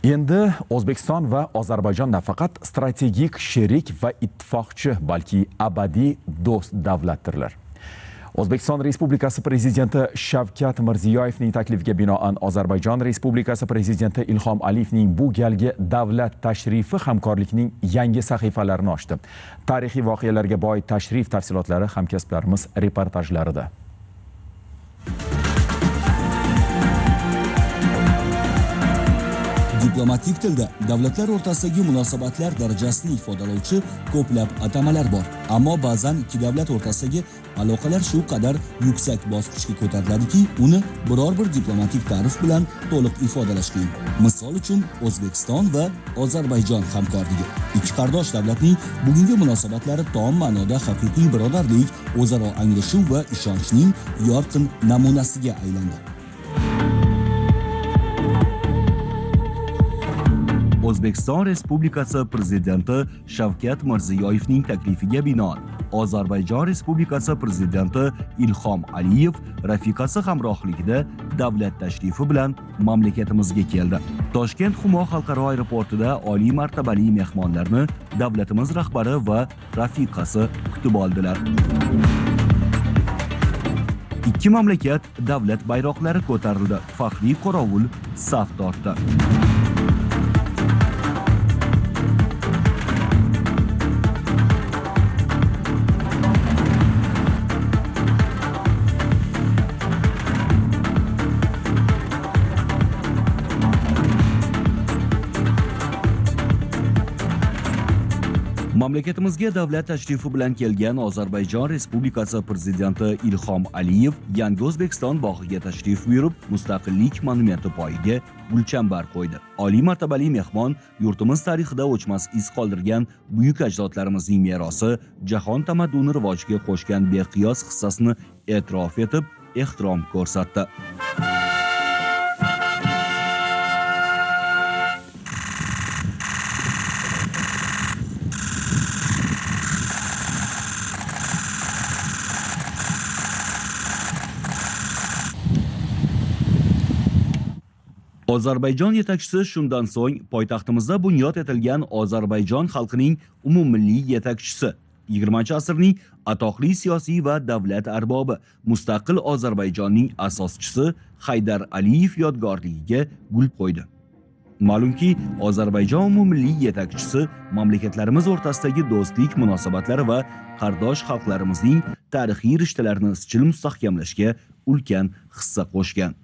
Endi O'zbekiston va Ozarbayjon nafaqat strategik sherik va ittifoqchi, balki abadiy do'st davlatdirlar. O'zbekiston Respublikasi Prezidenti Shavkat Mirziyoyevning taklifiga binoan Ozarbayjon Respublikasi Prezidenti Ilhom Aliyevning bu galgi davlat tashrifi hamkorlikning yangi sahifalarini ochdi. Tarixiy voqealarga boy tashrif tafsilotlari hamkasblarimiz reportajlarida. Diplomatik tilda davlatlar o'rtasidagi munosabatlar darajasini ifodalovchi ko'plab atamalar bor. Ammo ba'zan ikki davlat o'rtasidagi aloqalar shu qadar yuksak bosqichga ko'tariladiki, uni biror bir diplomatik ta'rif bilan to'liq ifodalash qiyin. Misol uchun O'zbekiston va Ozarbayjon hamkorligi. Ikki qardosh davlatning bugungi munosabatlari tom ma'noda haqiqiy birodarlik, o'zaro anglashuv va ishonchning yorqin namunasiga aylandi. O'zbekiston Respublikasi Prezidenti Shavkat Mirziyoyevning taklifiga binoan Ozarbayjon Respublikasi Prezidenti Ilhom Aliyev rafiqasi hamrohligida davlat tashrifi bilan mamlakatimizga keldi. Toshkent Humo xalqaro aeroportida oliy martabali mehmonlarni davlatimiz rahbari va rafiqasi kutib oldilar. Ikki mamlakat davlat bayroqlari ko'tarildi. Faxriy qorovul saf tortdi. Mamlakatimizga davlat tashrifi bilan kelgan Ozarbayjon Respublikasi Prezidenti Ilhom Aliyev Yangi O'zbekiston bog'iga tashrif buyurib, Mustaqillik monumenti poyiga gulchambar qo'ydi. Oliy martabali mehmon yurtimiz tarixida o'chmas iz qoldirgan buyuk ajdodlarimizning merosi, jahon tamadduni rivojiga qo'shgan beqiyos hissasini e'tirof etib, ehtirom ko'rsatdi. Ozarbayjon yetakchisi shundan so'ng poytaxtimizda bunyod etilgan Ozarbayjon xalqining umummilliy yetakchisi, 20-asrning atoqli siyosiy va davlat arbobi, mustaqil Ozarbayjonning asoschisi Haydar Aliyev yodgorligiga gul qo'ydi. Ma'lumki, Ozarbayjon umummilliy yetakchisi mamlakatlarimiz o'rtasidagi do'stlik munosabatlari va qardosh xalqlarimizning tarixiy rishtalarini izchil mustahkamlashga ulkan hissa qo'shgan.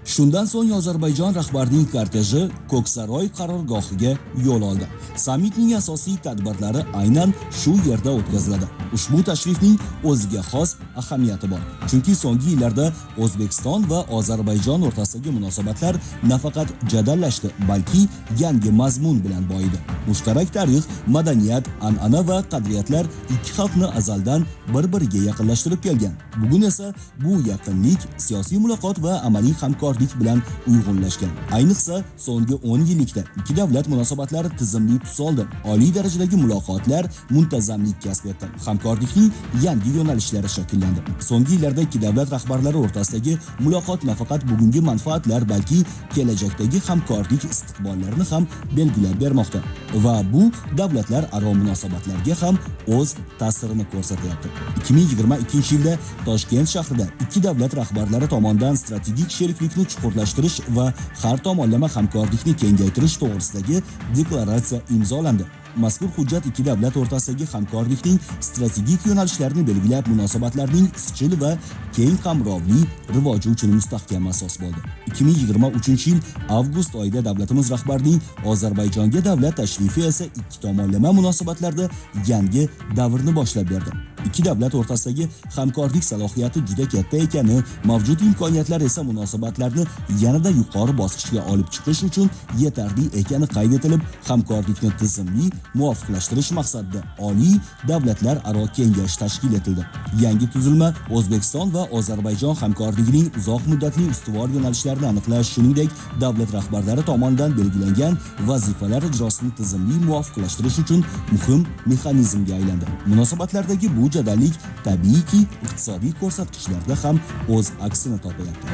Shundan so'ng Ozarbayjon rahbarining korteji Ko'ksaroy qarorgohiga yo'l oldi. Sammitning asosiy tadbirlari aynan shu yerda o'tkaziladi. Ushbu tashrifning o'ziga xos ahamiyati bor. Chunki so'nggi yillarda O'zbekiston va Ozarbayjon o'rtasidagi munosabatlar nafaqat jadallashdi, balki yangi mazmun bilan boyidi. Mushtarak tarix, madaniyat, an'ana va qadriyatlar ikki xalqni azaldan bir-biriga yaqinlashtirib kelgan. Bugun esa bu yaqinlik siyosiy muloqot va amaliy hamkorlik bilan uyg'unlashgan. Ayniqsa, so'nggi 10 yillikda ikki davlat munosabatlari tizimli tus oldi. Oliy darajadagi muloqotlar muntazamlik kasb etdi. Hamkorlikning yangi yo'nalishlari shakllandi. So'nggi yillarda ikki davlat rahbarlari o'rtasidagi muloqot nafaqat bugungi manfaatlar, balki kelajakdagi hamkorlik istiqbollarini ham belgilab bermoqda. Va bu davlatlar aro munosabatlarga ham o'z ta'sirini ko'rsatyapti. 2022-yilda Toshkent shahrida ikki davlat rahbarlari tomonidan strategik sheriklikni chuqurlashtirish va har tomonlama hamkorlikni kengaytirish to'g'risidagi deklaratsiya imzolandi. Mazkur hujjat ikki davlat o'rtasidagi hamkorlikning strategik yo'nalishlarini belgilab, munosabatlarning izchil va keng qamrovli rivoji uchun mustahkam asos bo'ldi. 2023-yil avgust oyida davlatimiz rahbarining Ozarbayjonga davlat tashrifi esa ikki tomonlama munosabatlarda yangi davrni boshlab berdi. Ikki davlat o'rtasidagi hamkorlik salohiyati juda katta ekani, mavjud imkoniyatlar esa munosabatlarni yanada yuqori bosqichga olib chiqish uchun yetarli ekani qayd etilib, hamkorlikni tizimli muvofiqlashtirish maqsadida oliy davlatlar aro kengash tashkil etildi. Yangi tuzilma O'zbekiston va Ozarbayjon hamkorligining uzoq muddatli ustuvor yo'nalishlarini aniqlash, shuningdek, davlat rahbarlari tomonidan belgilangan vazifalar ijrosini tizimli muvofiqlashtirish uchun muhim mexanizmga aylandi. Munosabatlardagi bu jadallik tabiiyki iqtisodiy ko'rsatkichlarda ham o'z aksini topayapti.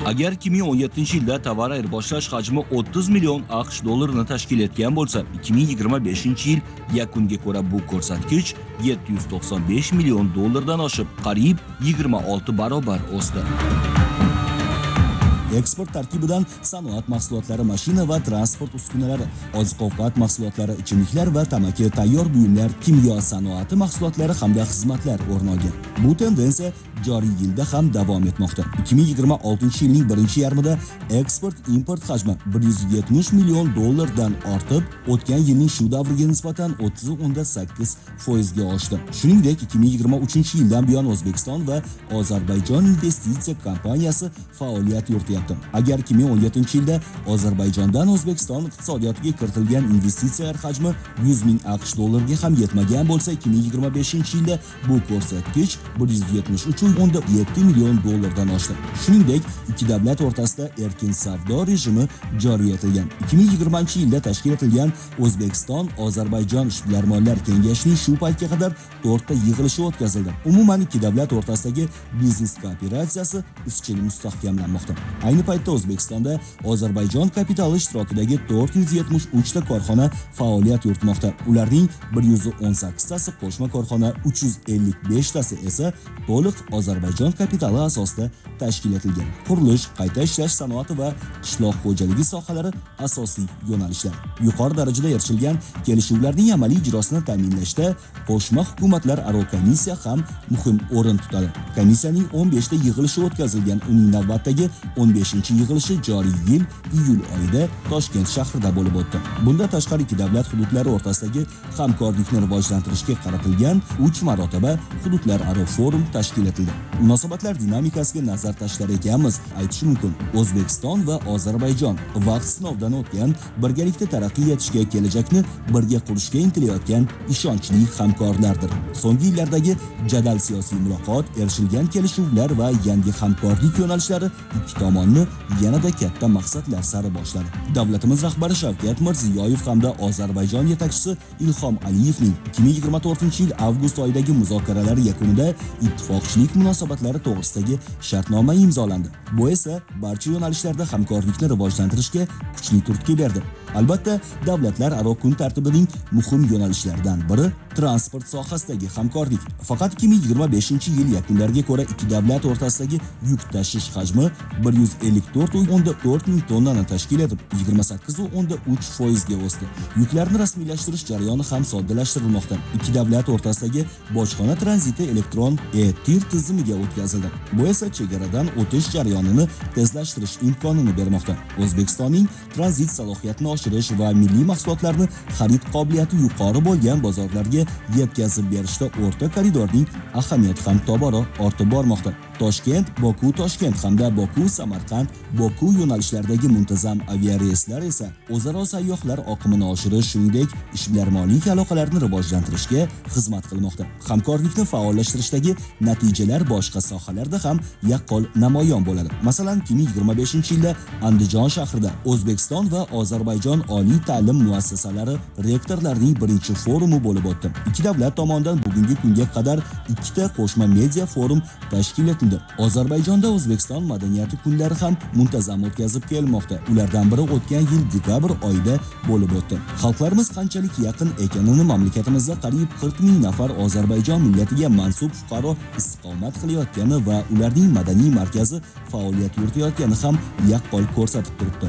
Agar 2017-yilda tovar ayirboshlash hajmi 30 million AQSh dollarini tashkil etgan bo'lsa, 2025-yil yakuniga ko'ra bu ko'rsatkich 795 million dollardan oshib, qariyb 26 barobar o'sdi. Eksport tarkibidan sanoat mahsulotlari, mashina va transport uskunalari, oziq-ovqat mahsulotlari, ichimliklar va tamaki, tayyor buyumlar, kimyo sanoati mahsulotlari hamda xizmatlar o'rin olgan. Bu tendensiya joriy yilda ham davom etmoqda. 2026-yilning birinchi yarmida eksport-import hajmi 170 million dollardan ortib, o'tgan yilning shu davriga nisbatan 30.8% ga oshdi. Shuningdek, 2023-yildan buyon O'zbekiston va Ozarbayjon investitsiya kompaniyasi faoliyat yurityapti. Agar 2017-yilda Ozarbayjondan O'zbekiston iqtisodiyotiga kiritilgan investitsiyalar hajmi 100 ming AQSh dollarga ham yetmagan bo'lsa, 2025-yilda bu ko'rsatkich 173.7 million dollardan oshdi. Shuningdek, ikki davlat o'rtasida erkin savdo rejimi joriy etilgan. 2020-yilda tashkil etilgan O'zbekiston-Ozarbayjon ishbilarmonlar kengashining shu paytga qadar 4 ta yig'ilishi o'tkazildi. Umuman ikki davlat o'rtasidagi biznes kooperatsiyasi izchil mustahkamlanmoqda. Ayni paytda O'zbekistonda Ozarbayjon kapitali ishtirokidagi 473 ta korxona faoliyat yuritmoqda. Ularning 118 tasi qo'shma korxona, 355 tasi esa to'liq Ozarbayjon kapitali asosida tashkil etilgan. Qurilish, qayta ishlash sanoati va qishloq xo'jaligi sohalari asosiy yo'nalishlar. Yuqori darajada erishilgan kelishuvlarning amaliy ijrosini ta'minlashda qo'shma hukumatlar aro komissiya ham muhim o'rin tutadi. Komissiyaning 15 ta yig'ilishi o'tkazilgan. Uning navbatdagi 15-yig'ilishi joriy yil iyul oyida Toshkent shahrida bo'lib o'tdi. Bunda tashqari ikki davlat hududlari o'rtasidagi hamkorlikni rivojlantirishga qaratilgan 3 marotaba hududlararo forum tashkil etildi. Munosabatlar dinamikasiga nazar tashlar ekanmiz, aytish mumkin. O'zbekiston va Ozarbayjon vaqt sinovdan o'tgan, birgalikda taraqqiy etishga, kelajakni birga qurishga intilayotgan ishonchli hamkorlardir. So'nggi yillardagi jadal siyosiy muloqot, erishilgan kelishuvlar va yangi hamkorlik yo'nalishlari ikki tomonni yanada katta maqsadlar sari boshladi. Davlatimiz rahbari Shavkat Mirziyoyev hamda Ozarbayjon yetakchisi Ilhom Aliyevning 2024-yil avgust oyidagi muzokaralar yakunida ittifoqchilik munosabatlari to'g'risidagi shartnoma imzolandi. Bu esa barcha yo'nalishlarda hamkorlikni rivojlantirishga kuchli turtki berdi. Albatta, davlatlar aro kun tartibining muhim yo'nalishlaridan biri transport sohasidagi hamkorlik. Faqat 2025-yil yakunlariga ko'ra ikki davlat o'rtasidagi yuk tashish hajmi 154.4 ming tonnani tashkil etib, 28.3% ga o'sdi. Yuklarni rasmiylashtirish jarayoni ham soddalashtirilmoqda. Ikki davlat o'rtasidagi bojxona tranziti elektron e-tir tizimiga o'tkazildi. Bu esa chegaradan o'tish jarayonini tezlashtirish imkonini bermoqda. O'zbekistonning tranzit salohiyatini oshirish va milliy mahsulotlarni xarid qobiliyati yuqori bo'lgan bozorlarga yetkazib berishda o'rta koridorning ahamiyati ham tobora ortib bormoqda. Toshkent, Boku, Toshkent hamda Boku, Samarqand, Boku yo'nalishlaridagi muntazam aviareyslar esa o'zaro sayyohlar oqimini oshirish, shuningdek, ishbilarmonlik aloqalarini rivojlantirishga xizmat qilmoqda. Hamkorlikni faollashtirishdagi natijalar boshqa sohalarda ham yaqqol namoyon bo'ladi. Masalan, 2025-yilda Andijon shahrida O'zbekiston va Ozarbayjon oliy ta'lim muassasalari rektorlarining birinchi forumi bo'lib o'tdi. Ikki davlat tomonidan bugungi kunga qadar ikkita qo'shma media forum tashkil etildi. Ozarbayjonda O'zbekiston madaniyati kunlari ham muntazam o'tkazib kelmoqda. Ulardan biri o'tgan yil dekabr oyida bo'lib o'tdi. Xalqlarimiz qanchalik yaqin ekanini mamlakatimizda qariyb 40 ming nafar Ozarbayjon millatiga mansub fuqaro istiqomat qilayotgani va ularning madaniy markazi faoliyat yuritayotgani ham yaqqol ko'rsatib turibdi.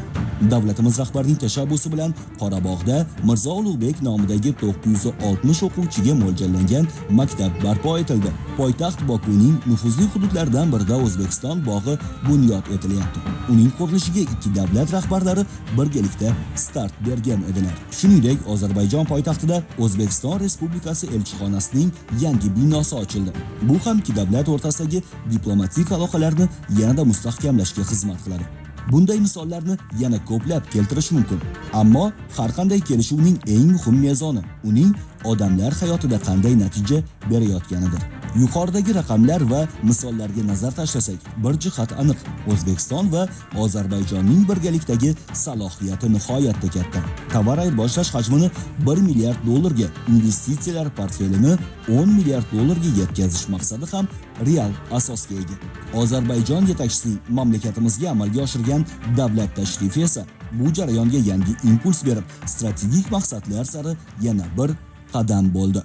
Davlatimiz rahbarining tashabbusi bilan Qorabog'da Mirzo Ulug'bek nomidagi 960 o'quvchiga mo'ljallangan maktab barpo etildi. Poytaxt Bokuning nufuzli hududlaridan birida O'zbekiston bog'i bunyod etilyapti. Uning qurilishiga ikki davlat rahbarlari birgalikda start bergan edilar. Shuningdek, Ozarbayjon poytaxtida O'zbekiston Respublikasi elchixonasining yangi binosi ochildi. Bu ham ikki davlat o'rtasidagi diplomatik aloqalarni yanada mustahkamlashga xizmat qiladi. Bunday misollarni yana ko'plab keltirish mumkin. Ammo har qanday kelishuvning eng muhim mezoni uning odamlar hayotida qanday natija berayotganidir. Yuqoridagi raqamlar va misollarga nazar tashlasak, bir jihat aniq: O'zbekiston va Ozarbayjonning birgalikdagi salohiyati nihoyatda katta. Tovar ayirboshlash hajmini 1 milliard dollarga, investitsiyalar portfelini 10 milliard dollarga yetkazish maqsadi ham real asosga ega. Ozarbayjon yetakchisining mamlakatimizga amalga oshirgan davlat tashrifi esa bu jarayonga yangi impuls berib, strategik maqsadlar sari yana bir qadam bo'ldi.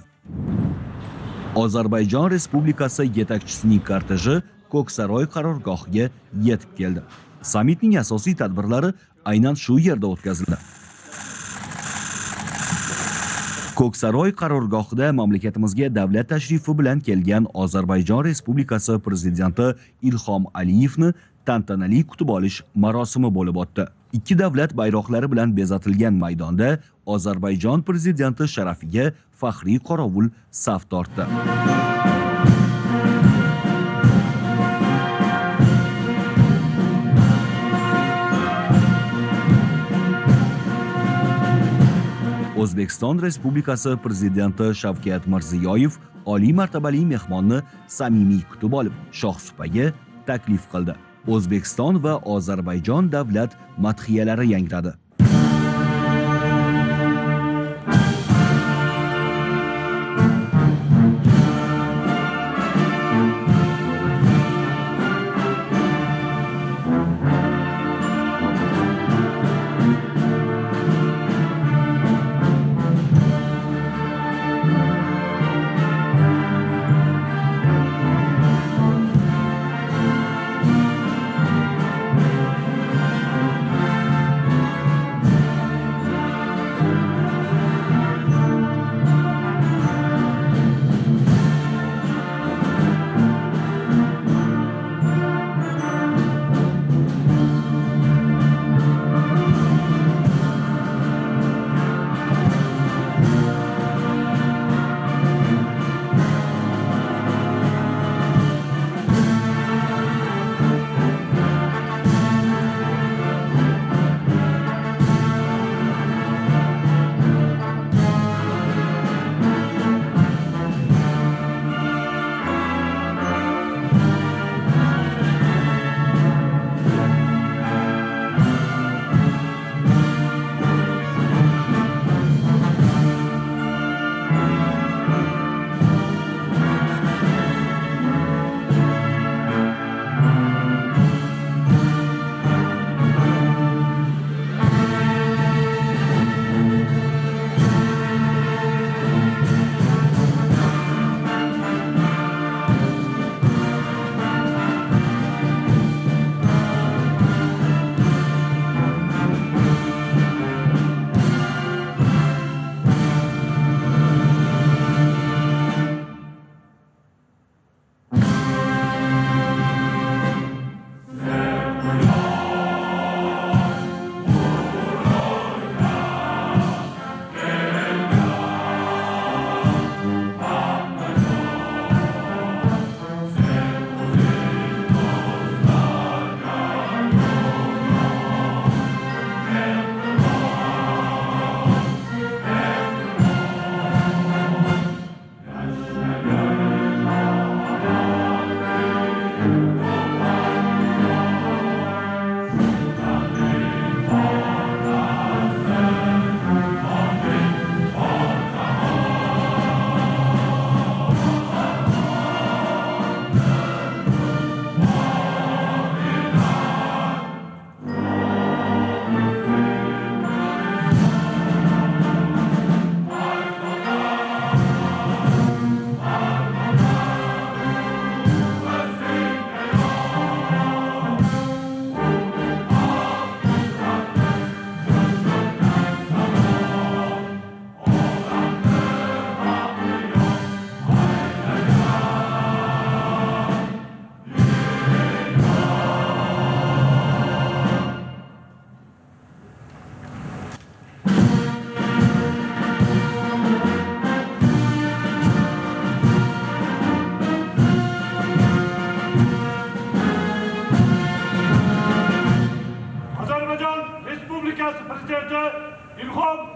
Ozarbayjon Respublikasi yetakchisining korteji Ko'ksaroy qarorgohiga yetib keldi. Sammitning asosiy tadbirlari aynan shu yerda o'tkazildi. Ko'ksaroy qarorgohida mamlakatimizga davlat tashrifi bilan kelgan Ozarbayjon Respublikasi prezidenti Ilhom Aliyevni tantanali kutib olish marosimi bo'lib o'tdi. Ikki davlat bayroqlari bilan bezatilgan maydonda Ozarbayjon prezidenti sharafiga faxriy qorovul saf tortdi. O'zbekiston Respublikasi prezidenti Shavkat Mirziyoyev oliy martabali mehmonni samimiy kutib olib, shohsupaga taklif qildi. O'zbekiston va Ozarbayjon davlat madhiyalari yangradi.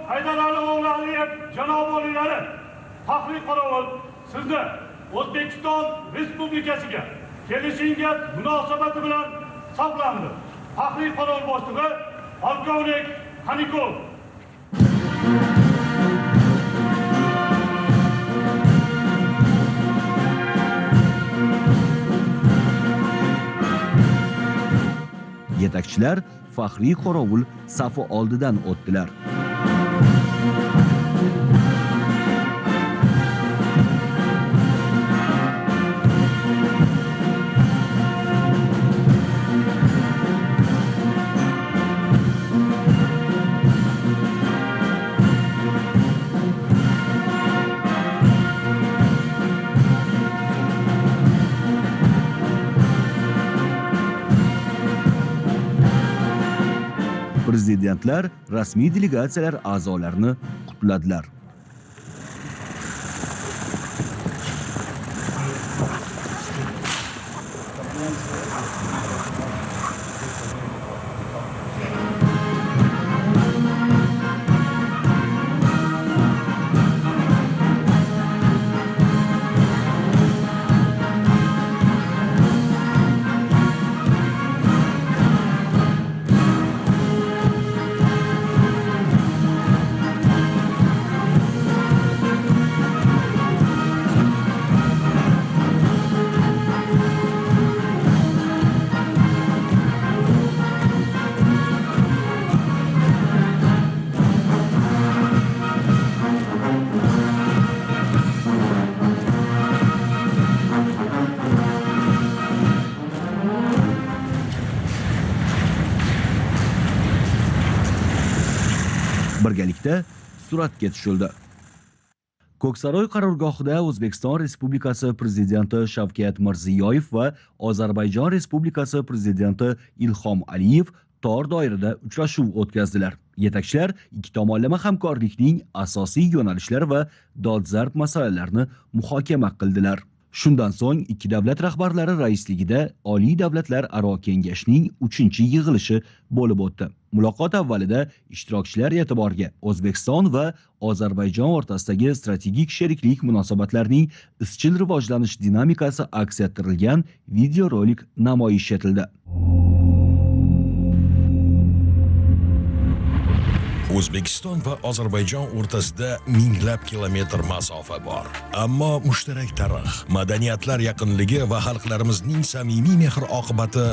Haydar Ali Aliyev janob olilari, faxriy qorovul, sizni O'zbekiston Respublikasiga kelishinga munosabati bilan saqlandi. Faxriy qaror boshlig'i polkovnik Xanikov. Yetakchilar faxriy qorovul safi oldidan o'tdilar. Prezidentlar rasmiy delegatsiyalar a'zolarini qutladilar. Birgalikda suratga tushildi. Ko'ksaroy qarorgohida O'zbekiston Respublikasi Prezidenti Shavkat Mirziyoyev va Ozarbayjon Respublikasi Prezidenti Ilhom Aliyev tor doirada uchrashuv o'tkazdilar. Yetakchilar ikki tomonlama hamkorlikning asosiy yo'nalishlari va dolzarb masalalarni muhokama qildilar. Shundan so'ng ikki davlat rahbarlari raisligida Oliy davlatlar aro kengashning 3-yig'ilishi bo'lib o'tdi. Muloqot avvalida ishtirokchilar e'tiboriga O'zbekiston va Ozarbayjon o'rtasidagi strategik sheriklik munosabatlarining izchil rivojlanish dinamikasi aks ettirilgan videorolik namoyish etildi. O'zbekiston va Ozarbayjon o'rtasida minglab kilometr masofa bor. Ammo mushtarak tarix, madaniyatlar yaqinligi va xalqlarimizning samimiy mehr-oqibati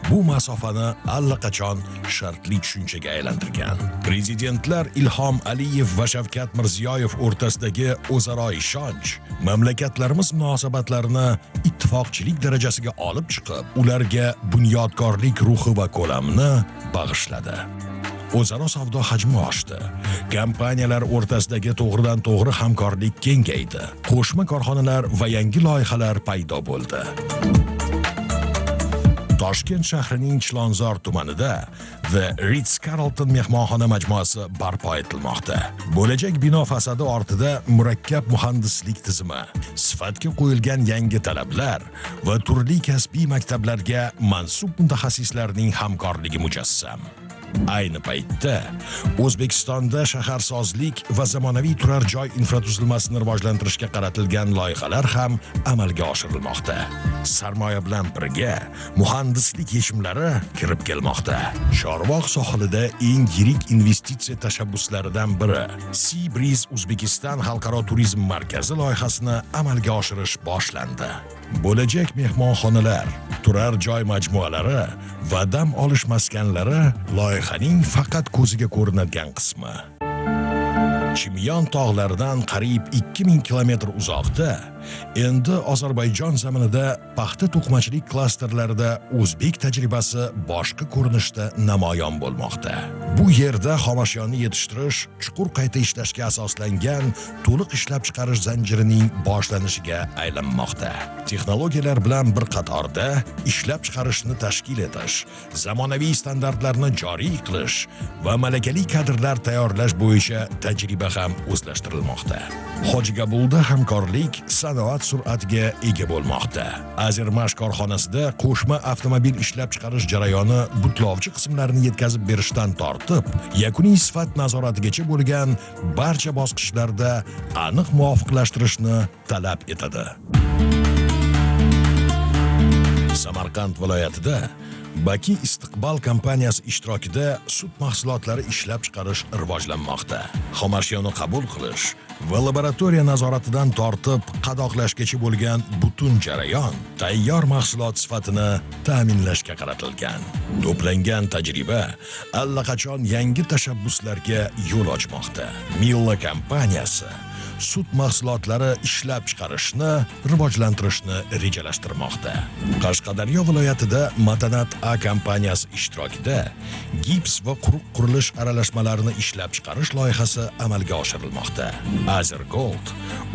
bu masofani allaqachon shartli tushunchaga aylantirgan. Prezidentlar Ilhom Aliyev va Shavkat Mirziyoyev o'rtasidagi o'zaro ishonch mamlakatlarimiz munosabatlarini ittifoqchilik darajasiga olib chiqib, ularga bunyodkorlik ruhi va ko'lamini bag'ishladi. O'zaro savdo hajmi oshdi. Kompaniyalar o'rtasidagi to'g'ridan-to'g'ri hamkorlik kengaydi. Qo'shma korxonalar va yangi loyihalar paydo bo'ldi. Toshkent shahrining Chilonzor tumanida The Ritz-Carlton mehmonxona majmuasi barpo etilmoqda. Bo'lajak bino fasadi ortida murakkab muhandislik tizimi, sifatga qo'yilgan yangi talablar va turli kasbiy maktablarga mansub mutaxassislarning hamkorligi mujassam. Ayni paytda O'zbekistonda shaharsozlik va zamonaviy turar joy infratuzilmasini rivojlantirishga qaratilgan loyihalar ham amalga oshirilmoqda. Sarmoya bilan birga muhandislik yechimlari kirib kelmoqda. Chorvoq sohilida eng yirik investitsiya tashabbuslaridan biri Sea Breeze Uzbekistan xalqaro turizm markazi loyihasini amalga oshirish boshlandi. Bo'lajak mehmonxonalar, turar joy majmualari va dam olish maskanlari loyihaning faqat ko'ziga ko'rinadigan qismi. Chimyon tog'laridan qariyb 2000 kilometr uzoqda endi Ozarbayjon zaminida paxta to'qimachilik klasterlarida o'zbek tajribasi boshqa ko'rinishda namoyon bo'lmoqda. Bu yerda xomashyonni yetishtirish chuqur qayta ishlashga asoslangan to'liq ishlab chiqarish zanjirining boshlanishiga aylanmoqda. Texnologiyalar bilan bir qatorda ishlab chiqarishni tashkil etish, zamonaviy standartlarni joriy qilish va malakali kadrlar tayyorlash bo'yicha tajriba ham o'zlashtirilmoqda. Hojiqabulda hamkorlik sanoat sur'atiga ega bo'lmoqda. Azermash korxonasida qo'shma avtomobil ishlab chiqarish jarayoni butlovchi qismlarni yetkazib berishdan tortib, yakuniy sifat nazoratigacha bo'lgan barcha bosqichlarda aniq muvofiqlashtirishni talab etadi. Samarqand viloyatida Baki Istiqbol kompaniyasi ishtirokida sut mahsulotlari ishlab chiqarish rivojlanmoqda. Xomashyoni qabul qilish va laboratoriya nazoratidan tortib qadoqlashgacha bo'lgan butun jarayon tayyor mahsulot sifatini ta'minlashga qaratilgan. To'plangan tajriba allaqachon yangi tashabbuslarga yo'l ochmoqda. Milla kompaniyasi sut mahsulotlari ishlab chiqarishni rivojlantirishni rejalashtirmoqda. Qashqadaryo viloyatida Matanat A kompaniyasi ishtirokida gips va quruq qurilish aralashmalarini ishlab chiqarish loyihasi amalga oshirilmoqda. Azergold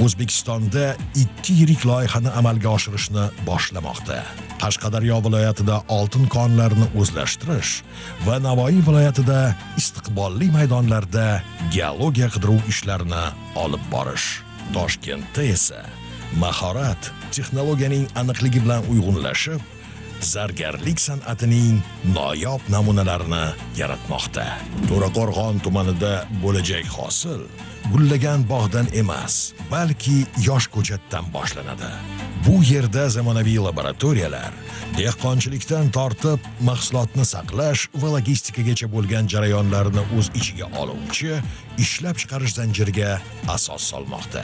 O'zbekistonda 2 yirik loyihani amalga oshirishni boshlamoqda. Qashqadaryo viloyatida oltin konlarini o'zlashtirish va Navoiy viloyatida istiqbolli maydonlarda geologiya qidiruv ishlarini olib borish. Toshkentda esa mahorat texnologiyaning aniqligi bilan uyg'unlashib, zargarlik san'atining noyob namunalarini yaratmoqda. To'raqo'rg'on tumanida bo'lajak hosil gullagan bog'dan emas, balki yosh ko'chatdan boshlanadi. Bu yerda zamonaviy laboratoriyalar dehqonchilikdan tortib mahsulotni saqlash va logistikagacha bo'lgan jarayonlarni o'z ichiga oluvchi ishlab chiqarish zanjiriga asos solmoqda.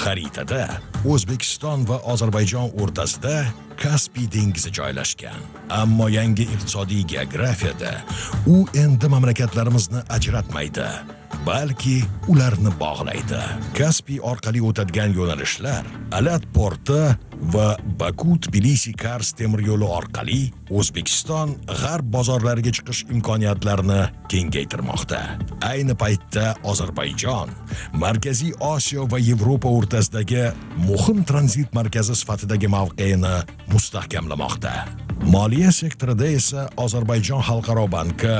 Xaritada O'zbekiston va Ozarbayjon o'rtasida Kaspiy dengizi joylashgan. Ammo yangi iqtisodiy geografiyada u endi mamlakatlarimizni ajratmaydi, balki ularni bog'laydi. Kaspiy orqali o'tadigan yo'nalishlar Alat porti va Baku-Tbilisi-Kars temir yo'li orqali O'zbekiston g'arb bozorlariga chiqish imkoniyatlarini kengaytirmoqda. Ayni paytda Ozarbayjon Markaziy Osiyo va Yevropa o'rtasidagi muhim tranzit markazi sifatidagi mavqeini mustahkamlamoqda. Moliya sektorida esa Ozarbayjon Xalqaro banki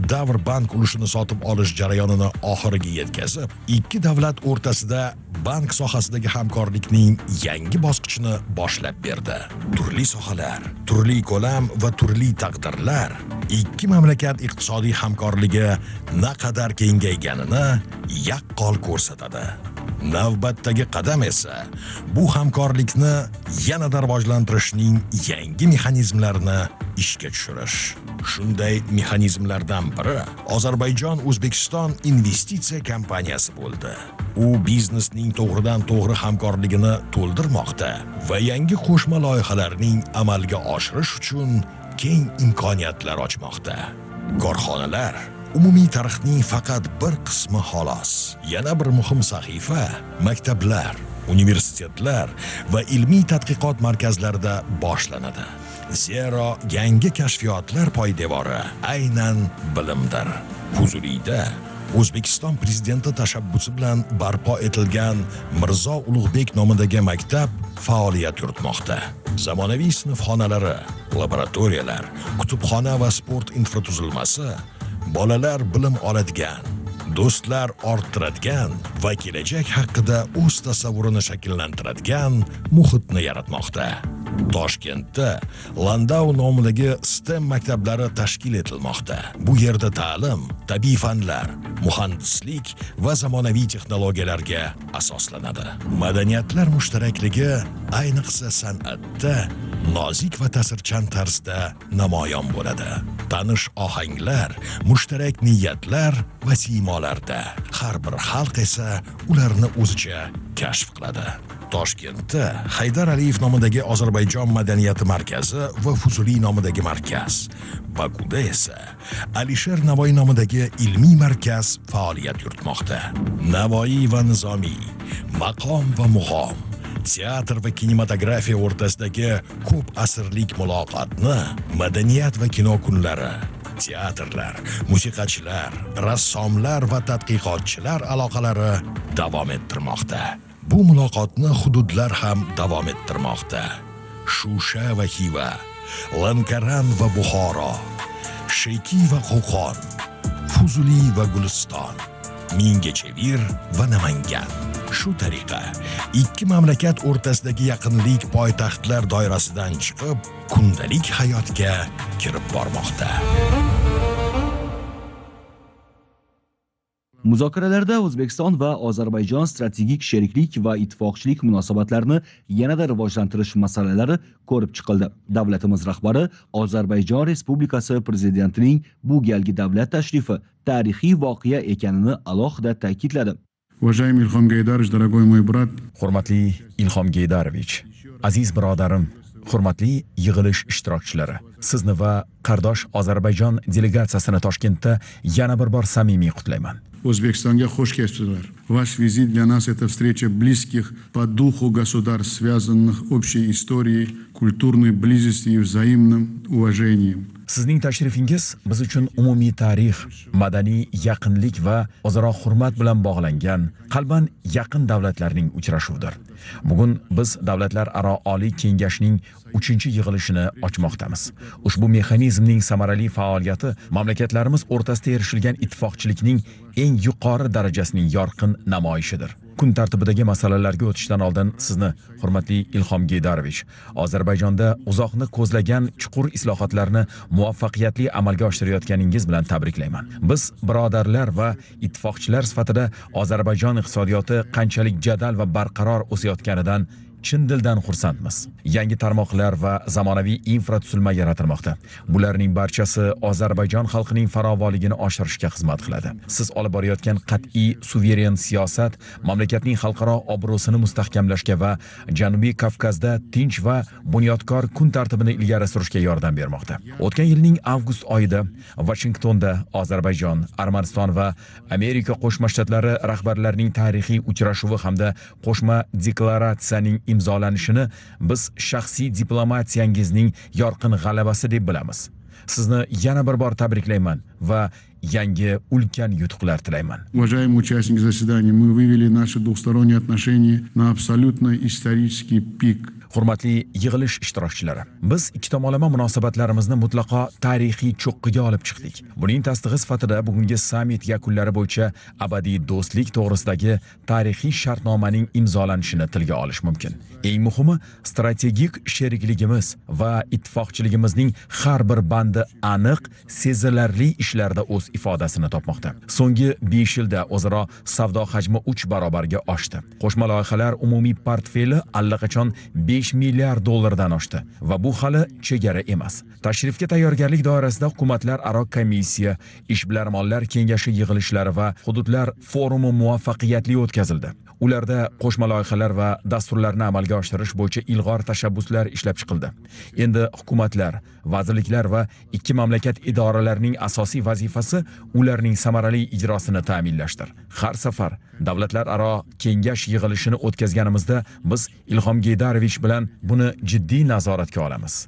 Davr bank ulushini sotib olish jarayonini oxiriga yetkazib, ikki davlat o'rtasida bank sohasidagi hamkorlikning yangi bosqichini boshlab berdi. Turli sohalar, turli ko'lam va turli taqdirlar ikki mamlakat iqtisodiy hamkorligi naqadar kengayganini yaqqol ko'rsatadi. Navbatdagi qadam esa bu hamkorlikni yanada rivojlantirishning yangi mexanizmlarini ishga tushirish. Shunday mexanizmlardan biri Ozarbayjon O'zbekiston investitsiya kompaniyasi bo'ldi. U biznesning to'g'ridan-to'g'ri hamkorligini to'ldirmoqda va yangi qo'shma loyihalarning amalga oshirish uchun keng imkoniyatlar ochmoqda. Korxonalar umumiy tarixning faqat bir qismi xolos. Yana bir muhim sahifa maktablar, universitetlar va ilmiy tadqiqot markazlarida boshlanadi. Zero yangi kashfiyotlar poydevori aynan bilimdir. Huzuriyda O'zbekiston prezidenti tashabbusi bilan barpo etilgan Mirzo Ulug'bek nomidagi maktab faoliyat yuritmoqda. Zamonaviy sinfxonalari, laboratoriyalar, kutubxona va sport infratuzilmasi bolalar bilim oladigan, do'stlar orttiradigan va kelajak haqida o'z tasavvurini shakllantiradigan muhitni yaratmoqda. Toshkentda Landau nomidagi STEM maktablari tashkil etilmoqda. Bu yerda ta'lim, tabiiy fanlar, muhandislik va zamonaviy texnologiyalarga asoslanadi. Madaniyatlar mushtarakligi ayniqsa san'atda nozik va ta'sirchan tarzda namoyon bo'ladi. Tanish ohanglar, mushtarak niyatlar va siymolarda, har bir xalq esa ularni o'zicha kashf qiladi. Toshkentda Haydar Aliyev nomidagi Ozarbayjon madaniyati markazi va Fuzuliy nomidagi markaz, Bakuda esa Alisher Navoiy nomidagi ilmiy markaz faoliyat yuritmoqda. Navoiy va Nizomiy, maqom va mug'om, teatr va kinematografiya o'rtasidagi ko'p asrlik muloqotni madaniyat va kino kunlari, teatrlar, musiqachilar, rassomlar va tadqiqotchilar aloqalari davom ettirmoqda. Bu muloqotni hududlar ham davom ettirmoqda. Shusha va Xiva, Lankaran va Buxoro, Sheyki va Qo'qon, Fuzuliy va Guliston, Mingechevir va Namangan. Shu tariqa ikki mamlakat o'rtasidagi yaqinlik poytaxtlar doirasidan chiqib, kundalik hayotga kirib bormoqda. Muzokaralarda O'zbekiston va Ozarbayjon strategik sheriklik va ittifoqchilik munosabatlarini yanada rivojlantirish masalalari ko'rib chiqildi. Davlatimiz rahbari Ozarbayjon Respublikasi prezidentining bu galgi davlat tashrifi tarixiy voqea ekanini alohida ta'kidladi. Уважаемый Ильхом Гайдарович, дорогой мой брат. Hurmatli Ilhom Geydarovich, aziz birodarim, hurmatli yig'ilish ishtirokchilari, sizni va qardosh Ozarbayjon delegatsiyasini Toshkentda yana bir bor samimiy qutlayman. O'zbekistonga xush kelibsizlar. Ваш визит для нас это встреча близких по духу государств, связанных общей историей, культурной близостью и взаимным уважением. Sizning tashrifingiz biz uchun umumiy tarix, madaniy yaqinlik va o'zaro hurmat bilan bog'langan qalban yaqin davlatlarning uchrashuvidir. Bugun biz davlatlararo oliy kengashning 3-yig'ilishini ochmoqdamiz. Ushbu mexanizmning samarali faoliyati mamlakatlarimiz o'rtasida erishilgan ittifoqchilikning eng yuqori darajasining yorqin namoyishidir. Kun tartibidagi masalalarga o'tishdan oldin sizni, hurmatli Ilhom Geydarovich, Ozarbayjonda uzoqni ko'zlagan chuqur islohotlarni muvaffaqiyatli amalga oshirayotganingiz bilan tabriklayman. Biz birodarlar va ittifoqchilar sifatida Ozarbayjon iqtisodiyoti qanchalik jadal va barqaror o'sayotganidan chin dildan xursandmiz. Yangi tarmoqlar va zamonaviy infratuzilma yaratilmoqda. Bularning barchasi Ozarbayjon xalqining farovonligini oshirishga xizmat qiladi. Siz olib borayotgan qat'iy suveren siyosat mamlakatning xalqaro obro'sini mustahkamlashga va Janubiy Kavkazda tinch va bunyodkor kun tartibini ilgari surishga yordam bermoqda. O'tgan yilning avgust oyida Washingtonda Ozarbayjon, Armaniston va Amerika Qo'shma Shtatlari rahbarlarining tarixiy uchrashuvi hamda qo'shma deklaratsiyaning imzolanishini biz shaxsiy diplomatiyangizning yorqin g'alabasi deb bilamiz. Sizni yana bir bor tabriklayman va yangi ulkan yutuqlar tilayman. Уважаемые участники заседания, мы вывели наши двухсторонние отношения на абсолютно исторический пик. Hurmatli yig'ilish ishtirokchilari, biz ikki tomonlama munosabatlarimizni mutlaqo tarixiy cho'qqiga olib chiqdik. Buning tasdig'i sifatida bugungi sammit yakunlari bo'yicha abadiy do'stlik to'g'risidagi tarixiy shartnomaning imzolanishini tilga olish mumkin. Eng muhimi, strategik sherikligimiz va ittifoqchiligimizning har bir bandi aniq, sezilarli ishlarda o'z ifodasini topmoqda. So'nggi 5 yilda o'zaro savdo hajmi 3 barobarga oshdi. Qo'shma loyihalar umumiy portfeli allaqachon 5 milliard dollardan oshdi va bu hali chegara emas. Tashrifga tayyorgarlik doirasida hukumatlararo komissiya, ishbilarmonlar kengashi yig'ilishlari va hududlar forumi muvaffaqiyatli o'tkazildi. Ularda qo'shma loyihalar va dasturlarni amalga oshirish bo'yicha ilg'or tashabbuslar ishlab chiqildi. Endi hukumatlar, vazirliklar va ikki mamlakat idoralarining asosiy vazifasi ularning samarali ijrosini ta'minlashdir. Har safar davlatlararo kengash yig'ilishini o'tkazganimizda biz Ilhom Geydarovich bilan buni jiddiy nazoratga olamiz.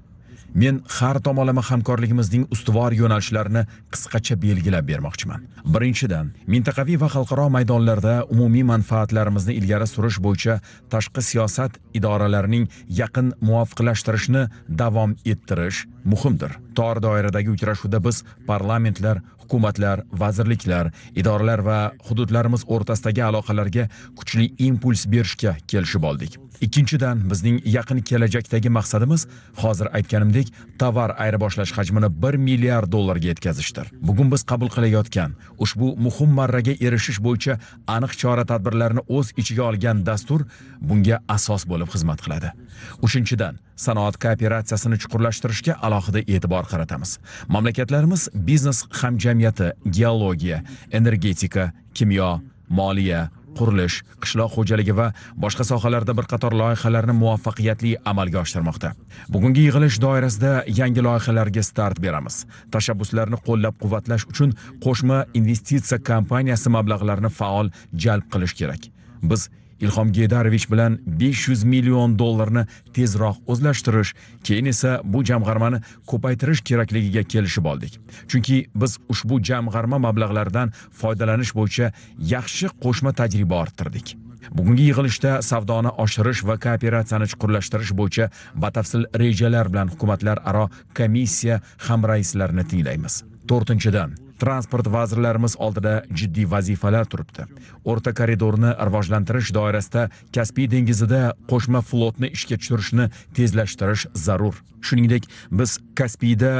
Men har tomonlama hamkorligimizning ustuvor yo'nalishlarini qisqacha belgilab bermoqchiman. Birinchidan, mintaqaviy va xalqaro maydonlarda umumiy manfaatlarimizni ilgari surish bo'yicha tashqi siyosat idoralarining yaqin muvofiqlashtirishni davom ettirish muhimdir. Tor doiradagi uchrashuvda biz parlamentlar, hukumatlar, vazirliklar, idoralar va hududlarimiz o'rtasidagi aloqalarga kuchli impuls berishga kelishib oldik. Ikkinchidan, bizning yaqin kelajakdagi maqsadimiz hozir aytganimdek tovar ayirboshlash hajmini 1 milliard dollarga yetkazishdir. Bugun biz qabul qilayotgan ushbu muhim marraga erishish bo'yicha aniq chora-tadbirlarni o'z ichiga olgan dastur bunga asos bo'lib xizmat qiladi. Uchinchidan, sanoat kooperatsiyasini chuqurlashtirishga alohida e'tibor qaratamiz. Mamlakatlarimiz biznes hamjamiyati, geologiya, energetika, kimyo, moliya, qurilish, qishloq xo'jaligi va boshqa sohalarda bir qator loyihalarni muvaffaqiyatli amalga oshirmoqda. Bugungi yig'ilish doirasida yangi loyihalarga start beramiz. Tashabbuslarni qo'llab-quvvatlash uchun qo'shma investitsiya kompaniyasi mablag'larini faol jalb qilish kerak. Biz Ilhom Geydarovich bilan 500 million dollarni tezroq o'zlashtirish, keyin esa bu jamg'armani ko'paytirish kerakligiga kelishib oldik. Chunki biz ushbu jamg'arma mablag'laridan foydalanish bo'yicha yaxshi qo'shma tajriba orttirdik. Bugungi yig'ilishda savdoni oshirish va kooperatsiyani chuqurlashtirish bo'yicha batafsil rejalar bilan hukumatlararo komissiya hamraislarini tinglaymiz. To'rtinchidan, transport vazirlarimiz oldida jiddiy vazifalar turibdi. O'rta koridorni rivojlantirish doirasida Kaspiy dengizida qo'shma flotni ishga tushirishni tezlashtirish zarur. Shuningdek, biz Kaspiyda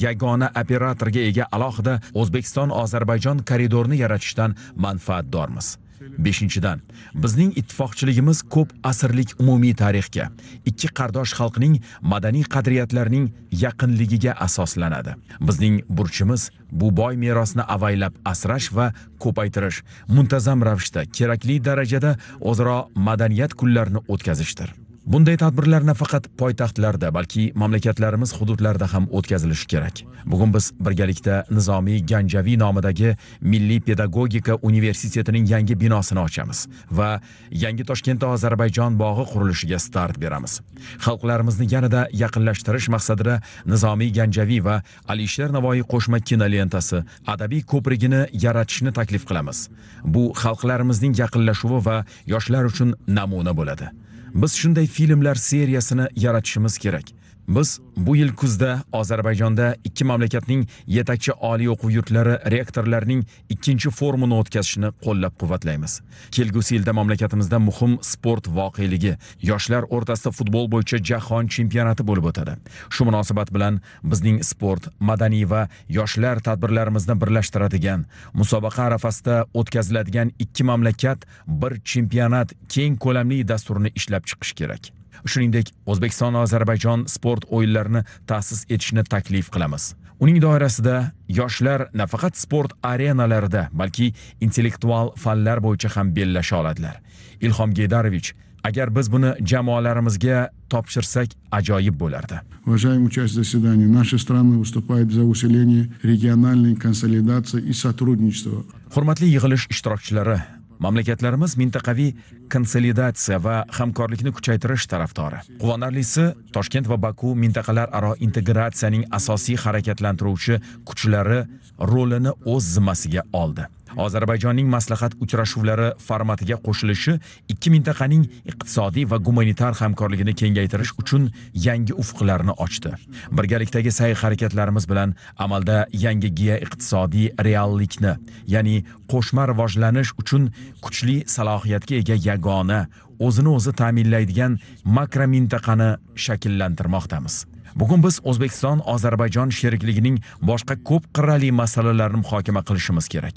yagona operatorga ega alohida O'zbekiston-Ozarbayjon koridorini yaratishdan manfaatdormiz. 5-dan, bizning ittifoqchiligimiz ko'p asrlik umumiy tarixga, ikki qardosh xalqning madaniy qadriyatlarining yaqinligiga asoslanadi. Bizning burchimiz bu boy merosni avaylab asrash va ko'paytirish, muntazam ravishda, kerakli darajada o'zaro madaniyat kunlarini o'tkazishdir. Bunday tadbirlar nafaqat poytaxtlarda, balki mamlakatlarimiz hududlarida ham o'tkazilishi kerak. Bugun biz birgalikda Nizomiy Ganjaviy nomidagi Milliy pedagogika universitetining yangi binosini ochamiz va yangi Toshkentda Ozarbayjon bog'i qurilishiga start beramiz. Xalqlarimizni yanada yaqinlashtirish maqsadida Nizomiy Ganjaviy va Alisher Navoiy qo'shma kinolentasi adabiy ko'prigini yaratishni taklif qilamiz. Bu xalqlarimizning yaqinlashuvi va yoshlar uchun namuna bo'ladi. Biz shunday filmlar seriyasini yaratishimiz kerak. Biz bu yil kuzda Ozarbayjonda ikki mamlakatning yetakchi oliy o'quv yurtlari rektorlarining ikkinchi forumini o'tkazishni qo'llab-quvvatlaymiz. Kelgusi yilda mamlakatimizda muhim sport voqealigi, yoshlar o'rtasida futbol bo'yicha jahon chempionati bo'lib o'tadi. Shu munosabat bilan bizning sport, madaniy va yoshlar tadbirlarimizni birlashtiradigan, musobaqa arafasida o'tkaziladigan ikki mamlakat bir chempionat keng ko'lamli dasturini ishlab chiqish kerak. Shuningdek, O'zbekiston-Ozarbayjon sport o'yinlarini ta'sis etishni taklif qilamiz. Uning doirasida yoshlar nafaqat sport arenalarida, balki intellektual fanlar bo'yicha ham bellasha oladilar. Ilhom Geydarovich, agar biz buni jamoalarimizga topshirsak, ajoyib bo'lardi. Уважаемые участники заседания, наши страны выступают за усиление региональной консолидации и сотрудничества. Hurmatli yig'ilish ishtirokchilari, mamlakatlarimiz mintaqaviy konsolidatsiya va hamkorlikni kuchaytirish tarafdori. Quvonarlisi, Toshkent va Baku mintaqalararo integratsiyaning asosiy harakatlantiruvchi kuchlari rolini o'z zimmasiga oldi. Ozarbayjonning maslahat uchrashuvlari formatiga qo'shilishi ikki mintaqaning iqtisodiy va gumanitar hamkorligini kengaytirish uchun yangi ufqlarni ochdi. Birgalikdagi sa'y-harakatlarimiz bilan amalda yangi geoiqtisodiy reallikni, ya'ni qo'shma rivojlanish uchun kuchli salohiyatga ega yagona, o'zini o'zi ta'minlaydigan makro mintaqani shakllantirmoqdamiz. Bugun biz O'zbekiston-Ozarbayjon sherikligining boshqa ko'p qirrali masalalarini muhokama qilishimiz kerak.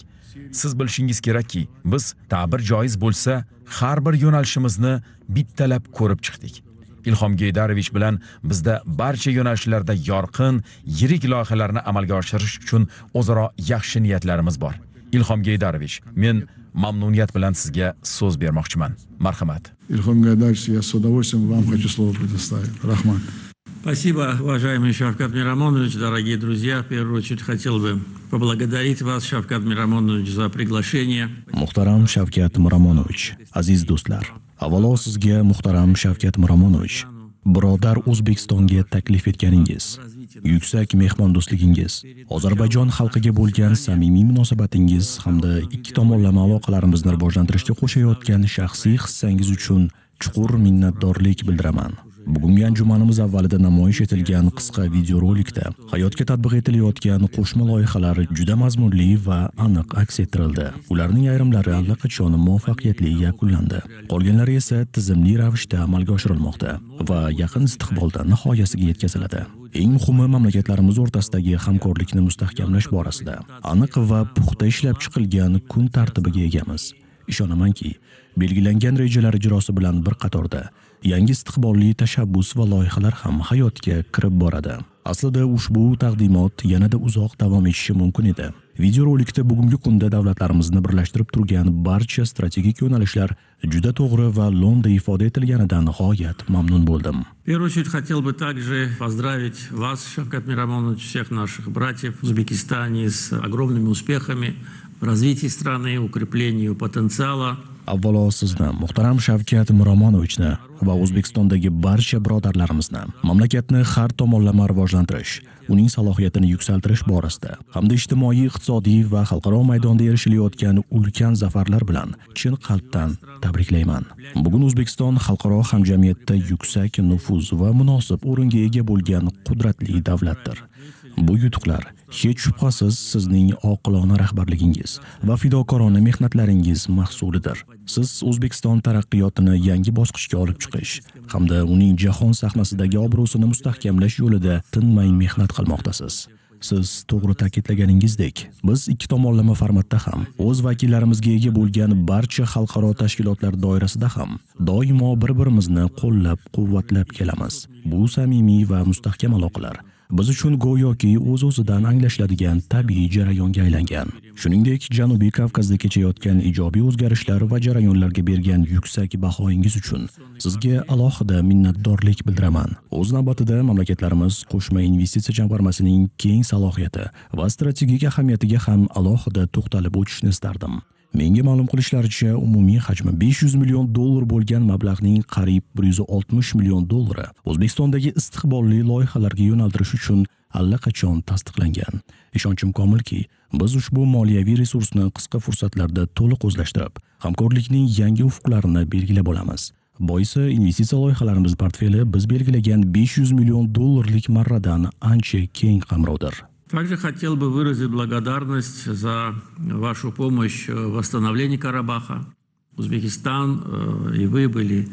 Siz bilishingiz kerakki, biz ta'bir joiz bo'lsa, har bir yo'nalishimizni bittalab ko'rib chiqdik. Ilhom Geydarovich bilan bizda barcha yo'nalishlarda yorqin, yirik loyihalarni amalga oshirish uchun o'zaro yaxshi niyatlarimiz bor. Ilhom Geydarovich, men mamnuniyat bilan sizga so'z bermoqchiman. Marhamat. Ilhom Geydarovich, я с удовольствием вам хочу слово предоставить. Рахмат. Спасибо, уважаемый Шавкат Мирамонович, дорогие друзья. В первую очередь хотел бы поблагодарить вас, Шавкат Мирамонович, за приглашение. Muhtaram Shavkat Miramonovich, aziz do'stlar. Avvalo sizga muhtaram Shavkat Miramonovich, birodar O'zbekistonga taklif etganingiz, yuksak mehmondo'stligingiz, Ozarbayjon xalqiga bo'lgan samimiy munosabatingiz hamda ikki tomonlama aloqalarimizni rivojlantirishga qo'shayotgan shaxsiy hissangiz uchun chuqur minnatdorlik bildiraman. Bugungi anjumanimiz avvalida namoyish etilgan qisqa videorolikda hayotga tatbiq etilayotgan qo'shma loyihalar juda mazmunli va aniq aks ettirildi. Ularning ayrimlari allaqachon muvaffaqiyatli yakunlandi. Qolganlari esa tizimli ravishda amalga oshirilmoqda va yaqin istiqbolda nihoyasiga yetkaziladi. Eng muhimi, mamlakatlarimiz o'rtasidagi hamkorlikni mustahkamlash borasida aniq va puxta ishlab chiqilgan kun tartibiga egamiz. Ishonamanki, belgilangan rejalar ijrosi bilan bir qatorda yangi istiqbolli tashabbus va loyihalar ham hayotga kirib boradi. Aslida ushbu taqdimot yanada uzoq davom etishi mumkin edi. Videorolikda bugungi kunda davlatlarimizni birlashtirib turgan barcha strategik yo'nalishlar juda to'g'ri va lo'nda ifoda etilganidan g'oyat mamnun bo'ldim. В первую очередь хотел бы также поздравить вас, Шавкат Мирамонович, всех наших братьев в Узбекистане с огромными успехами в развитии страны, укреплению потенциала. Avvalo sizni, muhtaram Shavkat Miramonovichni va O'zbekistondagi barcha birodarlarimizni mamlakatni har tomonlama rivojlantirish, uning salohiyatini yuksaltirish borasida hamda ijtimoiy, iqtisodiy va xalqaro maydonda erishilayotgan ulkan zafarlar bilan chin qalbdan tabriklayman. Bugun O'zbekiston xalqaro hamjamiyatda yuksak nufuz va munosib o'ringa ega bo'lgan qudratli davlatdir Bu yutuqlar hech shubhasiz sizning oqilona rahbarligingiz va fidokorona mehnatlaringiz mahsulidir. Siz O'zbekiston taraqqiyotini yangi bosqichga olib chiqish hamda uning jahon sahnasidagi obro'sini mustahkamlash yo'lida tinmay mehnat qilmoqdasiz. Siz to'g'ri ta'kidlaganingizdek, biz ikki tomonlama formatda ham, o'z vakillarimizga ega bo'lgan barcha xalqaro tashkilotlar doirasida ham doimo bir-birimizni qo'llab-quvvatlab kelamiz. Bu samimiy va mustahkam aloqalar biz uchun go'yoki o'z-o'zidan anglashiladigan tabiiy jarayonga aylangan. Shuningdek, Janubiy Kavkazda kechayotgan ijobiy o'zgarishlar va jarayonlarga bergan yuksak bahoyingiz uchun sizga alohida minnatdorlik bildiraman. O'z navbatida mamlakatlarimiz qo'shma investitsiya jamg'armasining keng salohiyati va strategik ahamiyatiga ham alohida to'xtalib o'tishni istardim. Menga ma'lum qilishlaricha, umumiy hajmi $500 million bo'lgan mablag'ning qariyb $160 million O'zbekistondagi istiqbolli loyihalarga yo'naltirish uchun allaqachon tasdiqlangan. Ishonchim komilki, biz ushbu moliyaviy resursni qisqa fursatlarda to'liq o'zlashtirib, hamkorlikning yangi ufqlarini belgilab olamiz. Boisi investitsiya loyihalarimiz portfeli biz belgilagan $500 million marradan ancha keng qamrovdir. Также хотел бы выразить благодарность за вашу помощь в восстановлении Карабаха. Узбекистан и вы были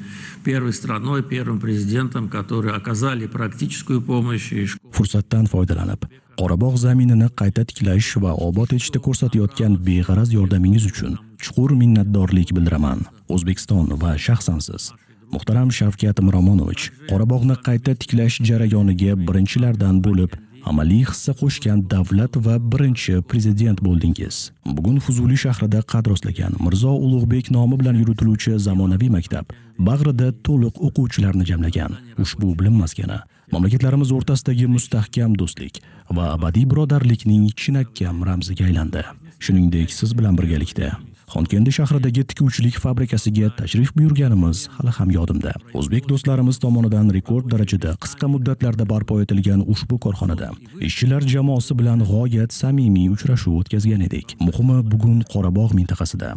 первой страной, первым президентом, которые оказали практическую помощь. Fursatdan foydalanib, Qorabog' zaminini qayta tiklash va obod etishda ko'rsatayotgan beg'araz yordamingiz uchun chuqur minnatdorlik bildiraman. O'zbekiston va shaxsan siz, muhtaram Shavkat Miromonovich, Qorabog'ni qayta tiklash jarayoniga birinchilardan bo'lib amaliy hissa qo'shgan davlat va birinchi prezident bo'ldingiz. Bugun Fuzuli shahrida qad rostlagan Mirzo Ulug'bek nomi bilan yuritiluvchi zamonaviy maktab bag'rida to'liq o'quvchilarni jamlagan. Ushbu bilim maskani mamlakatlarimiz o'rtasidagi mustahkam do'stlik va abadiy birodarlikning chinakam ramziga aylandi. Shuningdek, siz bilan birgalikda Xonkendi shahridagi tikuvchilik fabrikasiga tashrif buyurganimiz hali ham yodimda. O'zbek do'stlarimiz tomonidan rekord darajada qisqa muddatlarda barpo etilgan ushbu korxonada ishchilar jamoasi bilan g'oyat samimiy uchrashuv o'tkazgan edik. Muhimi, bugun Qorabog' mintaqasida,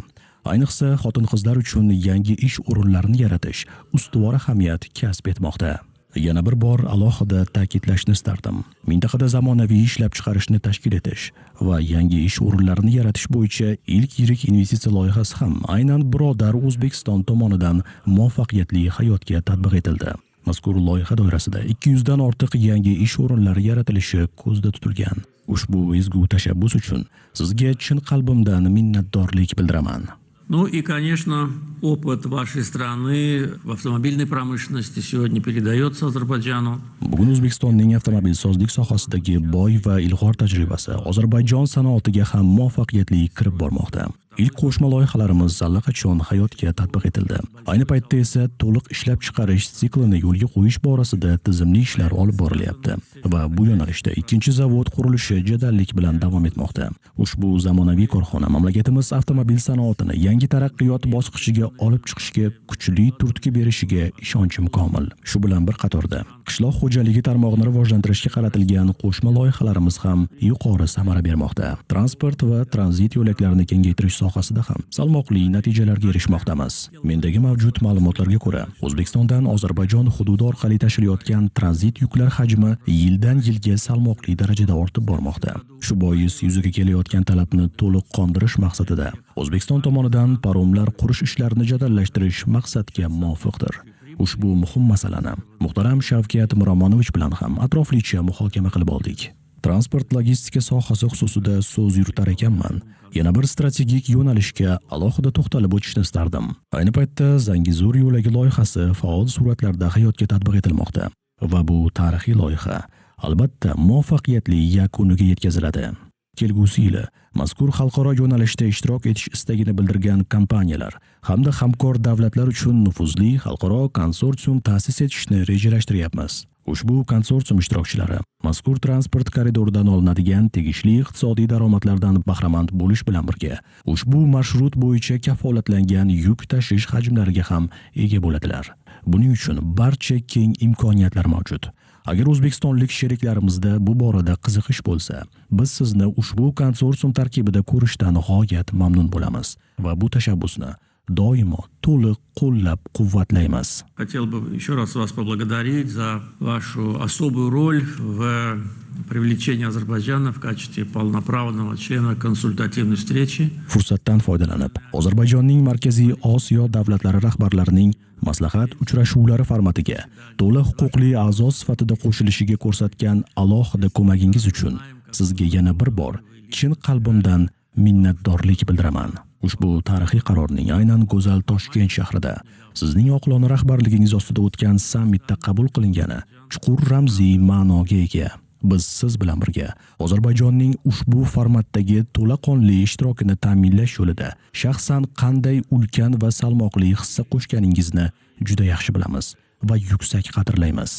ayniqsa xotin-qizlar uchun yangi ish o'rinlarini yaratish ustuvor ahamiyat kasb etmoqda. Yana bir bor alohida ta'kidlashni istardim. Mintaqada zamonaviy ishlab chiqarishni tashkil etish va yangi ish o'rinlarini yaratish bo'yicha ilk yirik investitsiya loyihasi ham aynan birodar O'zbekiston tomonidan muvaffaqiyatli hayotga tatbiq etildi. Mazkur loyiha doirasida 200 dan ortiq yangi ish o'rinlari yaratilishi ko'zda tutilgan. Ushbu ezgu tashabbus uchun sizga chin qalbimdan minnatdorlik bildiraman. Ну и, конечно, опыт вашей страны в автомобильной промышленности сегодня передается Азербайджану. Bugun O'zbekistonning avtomobilsozlik sohasidagi boy va ilg'or tajribasi Ozarbayjon sanoatiga ham muvaffaqiyatli kirib bormoqda. İlk qo'shma loyihalarimiz allaqachon hayotga tatbiq etildi. Ayni paytda esa to'liq ishlab chiqarish siklini yo'lga qo'yish borasida tizimli ishlar olib borilyapti va bu yo'nalishda ikkinchi zavod qurilishi jadallik bilan davom etmoqda. Ushbu zamonaviy korxona mamlakatimiz avtomobil sanoatini yangi taraqqiyot bosqichiga olib chiqishga kuchli turtki berishiga ishonchim komil. Shu bilan bir qatorda qishloq xo'jaligi tarmog'ini rivojlantirishga qaratilgan qo'shma loyihalarimiz ham yuqori samara bermoqda. Transport va tranzit yo'laklarini kengaytirish sohasida ham salmoqli natijalarga erishmoqdamiz. Mendagi mavjud ma'lumotlarga ko'ra, O'zbekistondan Ozarbayjon hududi orqali tashilayotgan tranzit yuklar hajmi yildan-yilga salmoqli darajada ortib bormoqda. Shu bois yuzaga kelayotgan talabni to'liq qondirish maqsadida O'zbekiston tomonidan paromlar qurish ishlarini jadallashtirish maqsadga muvofiqdir. Ushbu muhim masalani muhtaram Shavkat Miromonovich bilan ham atroflicha muhokama qilib oldik. Transport logistika sohasi xususida so'z yuritar ekanman. Yana bir strategik yo'nalishga alohida to'xtalib o'tishni istardim. Ayni paytda Zangizur yo'lagi loyihasi faol suratlarda hayotga tatbiq etilmoqda va bu tarixiy loyiha albatta muvaffaqiyatli yakuniga yetkaziladi. Kelgusi yili mazkur xalqaro yo'nalishda ishtirok etish istagini bildirgan kompaniyalar hamda hamkor davlatlar uchun nufuzli xalqaro konsorsium ta'sis etishni rejalashtiryapmiz. Ushbu konsorsium ishtirokchilari mazkur transport koridoridan olinadigan tegishli iqtisodiy daromadlardan bahramand bo'lish bilan birga ushbu marshrut bo'yicha kafolatlangan yuk tashish hajmlariga ham ega bo'ladilar. Buning uchun barcha keng imkoniyatlar mavjud. Agar o'zbekistonlik sheriklarimizda bu borada qiziqish bo'lsa, biz sizni ushbu konsorsium tarkibida ko'rishdan g'oyat mamnun bo'lamiz va bu tashabbusni doimo to'liq qo'llab-quvvatlaymiz. Хотел бы еще раз вас поблагодарить за вашу особую роль в привлечении Азербайджана в качестве полноправного члена консультативной встречи. Fursatdan foydalanib, Ozarbayjonning Markaziy Osiyo davlatlari rahbarlarining maslahat uchrashuvlari formatiga to'liq huquqli a'zo sifatida qo'shilishiga ko'rsatgan alohida ko'magingiz uchun sizga yana bir bor chin qalbimdan minnatdorlik bildiraman. Ushbu tarixiy qarorning aynan go'zal Toshkent shahrida sizning oqilona rahbarligingiz ostida o'tgan sammitda qabul qilingani chuqur ramziy ma'noga ega. Biz siz bilan birga Ozarbayjonning ushbu formatdagi to'laqonli ishtirokini ta'minlash yo'lida shaxsan qanday ulkan va salmoqli hissa qo'shganingizni juda yaxshi bilamiz va yuksak qadrlaymiz.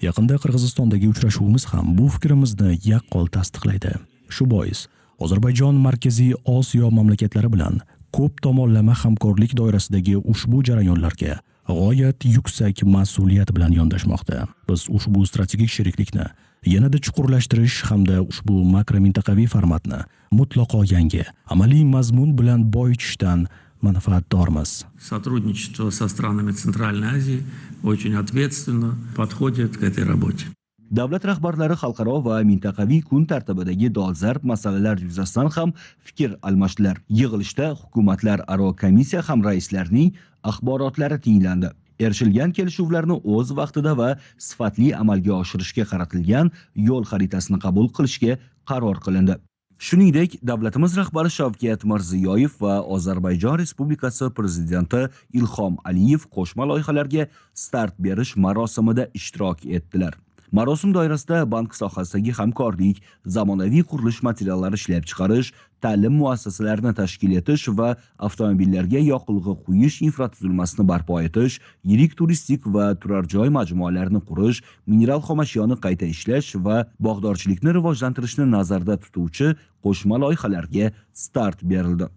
Yaqinda Qirg'izistondagi uchrashuvimiz ham bu fikrimizni yaqqol tasdiqlaydi. Shu bois Ozarbayjon Markaziy Osiyo mamlakatlari bilan ko'p tomonlama hamkorlik doirasidagi ushbu jarayonlarga g'oyat yuksak mas'uliyat bilan yondashmoqda. Biz ushbu strategik sheriklikni yanada chuqurlashtirish hamda ushbu makromintaqaviy formatni mutlaqo yangi, amaliy mazmun bilan boyitishdan manfaatdormiz. Сотрудничество со странами Центральной Азии очень ответственно подходит к этой работе. Davlat rahbarlari xalqaro va mintaqaviy kun tartibidagi dolzarb masalalar yuzasidan ham fikr almashdilar. Yig'ilishda hukumatlar aro komissiya hamraislarining axborotlari tinglandi. Erishilgan kelishuvlarni o'z vaqtida va sifatli amalga oshirishga qaratilgan yo'l xaritasini qabul qilishga qaror qilindi. Shuningdek, davlatimiz rahbari Shavkat Mirziyoyev va Ozarbayjon Respublikasi prezidenti Ilhom Aliyev qo'shma loyihalarga start berish marosimida ishtirok etdilar. Marosim doirasida bank sohasidagi hamkorlik, zamonaviy qurilish materiallari ishlab chiqarish, ta'lim muassasalarini tashkil etish va avtomobillarga yoqilg'i quyish infratuzilmasini barpo etish, yirik turistik va turar joy majmualarini qurish, mineral xomashyoni qayta ishlash va bog'dorchilikni rivojlantirishni nazarda tutuvchi qo'shma loyihalarga start berildi.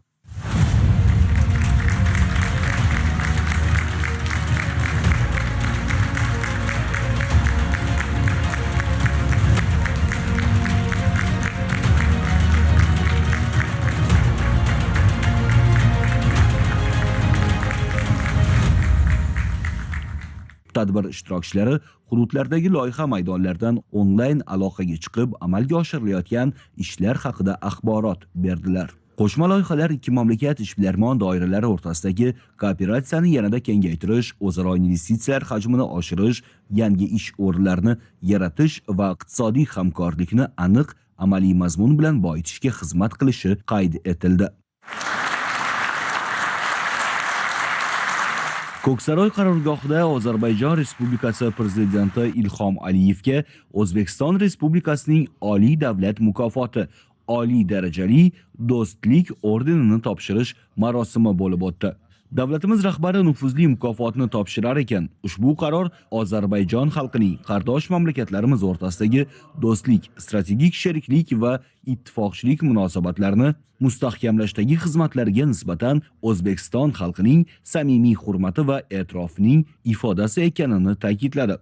Tadbir ishtirokchilari hududlardagi loyiha maydonlaridan onlayn aloqaga chiqib, amalga oshirilayotgan ishlar haqida axborot berdilar. Qo'shma loyihalar ikki mamlakat ishbilarmon doiralari o'rtasidagi kooperatsiyani yanada kengaytirish, o'zaro investitsiyalar hajmini oshirish, yangi ish o'rinlarini yaratish va iqtisodiy hamkorlikni aniq amaliy mazmun bilan boyitishga xizmat qilishi qayd etildi. Ko'ksaroy qarorgohida Ozarbayjon Respublikasi prezidenti Ilhom Aliyevga O'zbekiston Respublikasining oliy davlat mukofoti oliy darajali do'stlik ordenini topshirish marosimi bo'lib o'tdi. Davlatimiz rahbari nufuzli mukofotni topshirar ekan, ushbu qaror Ozarbayjon xalqining qardosh mamlakatlarimiz o'rtasidagi do'stlik, strategik sheriklik va ittifoqchilik munosabatlarini mustahkamlashdagi xizmatlariga nisbatan O'zbekiston xalqining samimiy hurmati va e'tirofining ifodasi ekanini ta'kidladi.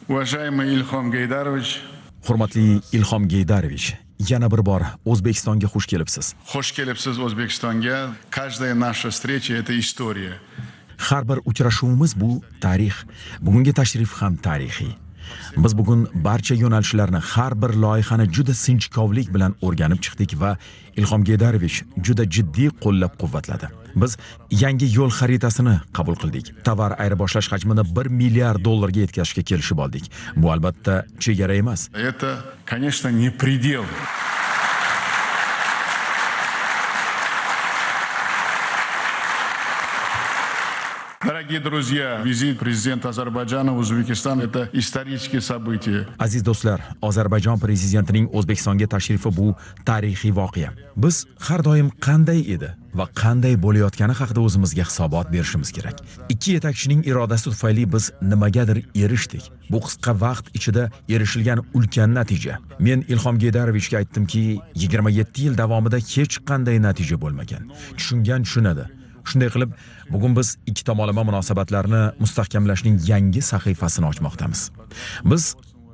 Уважаемый Ильхом Гейдарович, Hurmatli Ilhom Geydarovich, yana bir bor O'zbekistonga xush kelibsiz. Xush kelibsiz O'zbekistonga. Каждая наша встреча — это история. Har bir uchrashuvimiz bu tarix. Bugungi tashrif ham tarixiy. Biz bugun barcha yo'nalishlarni, har bir loyihani juda sinchkovlik bilan o'rganib chiqdik va Ilhom Geydarovich juda jiddiy qo'llab-quvvatladi. Biz yangi yo'l xaritasini qabul qildik. Tovar ayirboshlash hajmini 1 milliard dollarga yetkazishga kelishib oldik. Bu albatta chegara emas. Это, конечно, не предел. Дорогие друзья, визит президента Азербайджана в Узбекистан — это исторические события. Aziz do'stlar, Ozarbayjon prezidentining O'zbekistonga tashrifi bu tarixiy voqea. Biz har doim qanday edi va qanday bo'layotgani haqida o'zimizga hisobot berishimiz kerak. Ikki yetakchining irodasi tufayli biz nimagadir erishdik. Bu qisqa vaqt ichida erishilgan ulkan natija. Men Ilhom Geydarovichga aytdimki, 27 yil davomida hech qanday natija bo'lmagan. Tushunadi. Shunday qilib, bugun biz ikki tomonlama munosabatlarni mustahkamlashning yangi sahifasini ochmoqdamiz. Biz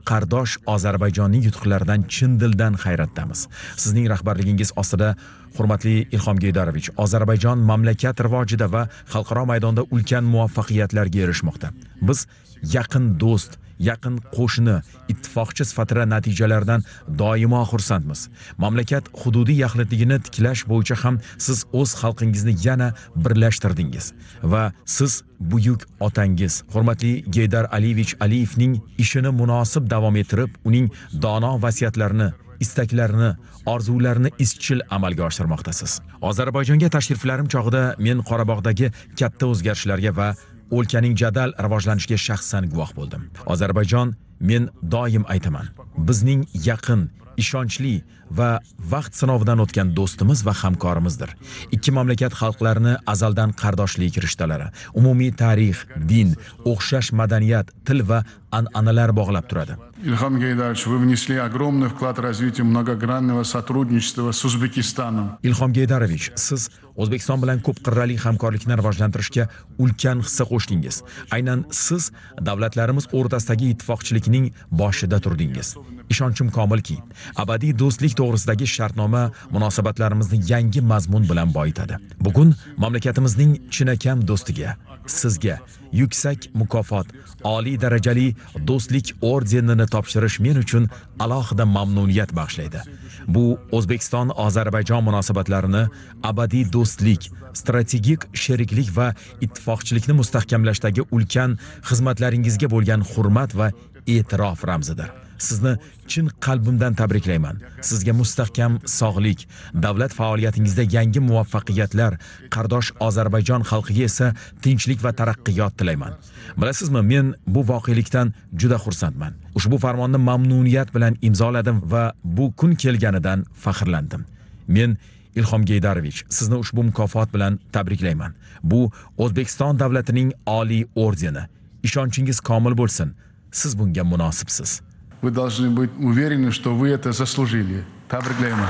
qardosh Ozarbayjonning yutuqlaridan chin dildan hayratdamiz. Sizning rahbarligingiz ostida Hurmatli Ilhom Geydarovich, Ozarbayjon mamlakat rivojida va xalqaro maydonda ulkan muvaffaqiyatlarga erishmoqda. Biz yaqin do'st, yaqin qo'shni, ittifoqchi sifatida natijalardan doimo xursandmiz. Mamlakat hududiy yaxlitligini tiklash bo'yicha ham siz o'z xalqingizni yana birlashtirdingiz va siz buyuk otangiz, hurmatli Geydar Aliyevich Aliyevning ishini munosib davom ettirib, uning dono vasiyatlarini, istaklarini, orzularini izchil amalga oshirmoqdasiz. Ozarbayjonga tashriflarim chog'ida men Qorabog'dagi katta o'zgarishlarga va o'lkaning jadal rivojlanishiga shaxsan guvoh bo'ldim. Ozarbayjon, men doim aytaman, bizning yaqin, ishonchli va vaqt sinovidan o'tgan do'stimiz va hamkorimizdir. Ikki mamlakat xalqlarini azaldan qardoshlik rishtalari, umumiy tarix, din, o'xshash madaniyat, til va an'analar bog'lab turadi. Ильхам Гейдарович, вы внесли огромный вклад в развитие многогранного сотрудничества с Узбекистаном. Ilhom Geydarovich, siz O'zbekiston bilan ko'p qirrali hamkorlikni rivojlantirishga ulkan hissa qo'shdingiz. Aynan siz davlatlarimiz o'rtasidagi ittifoqchilikning boshida turdingiz. Ishonchim komilki, abadiy do'stlik to'g'risidagi shartnoma munosabatlarimizni yangi mazmun bilan boyitadi. Bugun mamlakatimizning chinakam do'stiga, sizga yuksak mukofot, oliy darajali do'stlik ordenini topshirish men uchun alohida mamnuniyat bag'ishlaydi. Bu O'zbekiston-Ozarbayjon munosabatlarini abadiy do'stlik, strategik sheriklik va ittifoqchilikni mustahkamlashdagi ulkan xizmatlaringizga bo'lgan hurmat va e'tirof ramzidir. Sizni chin qalbimdan tabriklayman. Sizga mustahkam sog'lik, davlat faoliyatingizda yangi muvaffaqiyatlar, qardosh Ozarbayjon xalqiga esa tinchlik va taraqqiyot tilayman. Bilasizmi, men bu voqelikdan juda xursandman. Ushbu farmonni mamnuniyat bilan imzoladim va bu kun kelganidan faxrlandim. Men Ilhom Geydarovich, sizni ushbu mukofot bilan tabriklayman. Bu O'zbekiston davlatining oliy ordeni. Ishonchingiz komil bo'lsin. Siz bunga munosibsiz. Вы должны быть уверены, что вы это заслужили. Tabriklayman.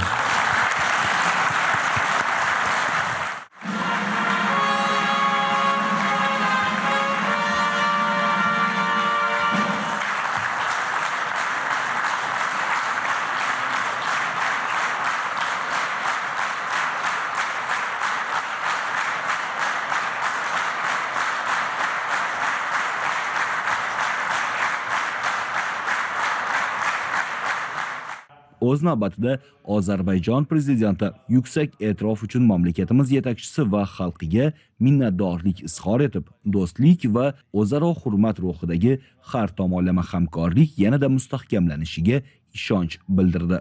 O'z navbatida Ozarbayjon prezidenti yuksak e'tirof uchun mamlakatimiz yetakchisi va xalqiga minnatdorlik izhor etib, do'stlik va o'zaro hurmat ruhidagi har tomonlama hamkorlik yanada mustahkamlanishiga ishonch bildirdi.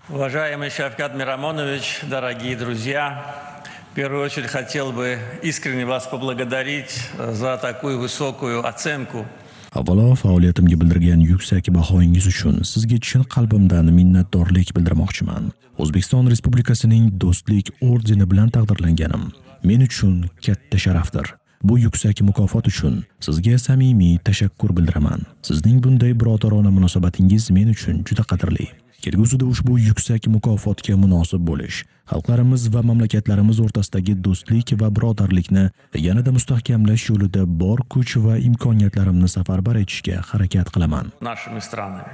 Уважаемый Шавкат Мирамонович, дорогие друзья, в первую очередь хотел бы искренне вас поблагодарить за такую высокую оценку. Avvalo, faoliyatimga bildirgan yuksak bahoyingiz uchun sizga chin qalbimdan minnatdorlik bildirmoqchiman. O'zbekiston Respublikasining do'stlik ordeni bilan taqdirlanganim men uchun katta sharafdir. Bu yuksak mukofot uchun sizga samimiy tashakkur bildiraman. Sizning bunday birodarona munosabatingiz men uchun juda qadrli. Kelgusida ushbu yuksak mukofotga munosib bo'lish, xalqlarimiz va mamlakatlarimiz o'rtasidagi do'stlik va birodarlikni yanada mustahkamlash yo'lida bor kuch va imkoniyatlarimni safarbar etishga harakat qilaman. Нашими странами.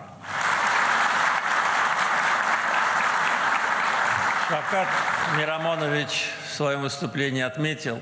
Шавкат Мирамонович в своем выступлении отметил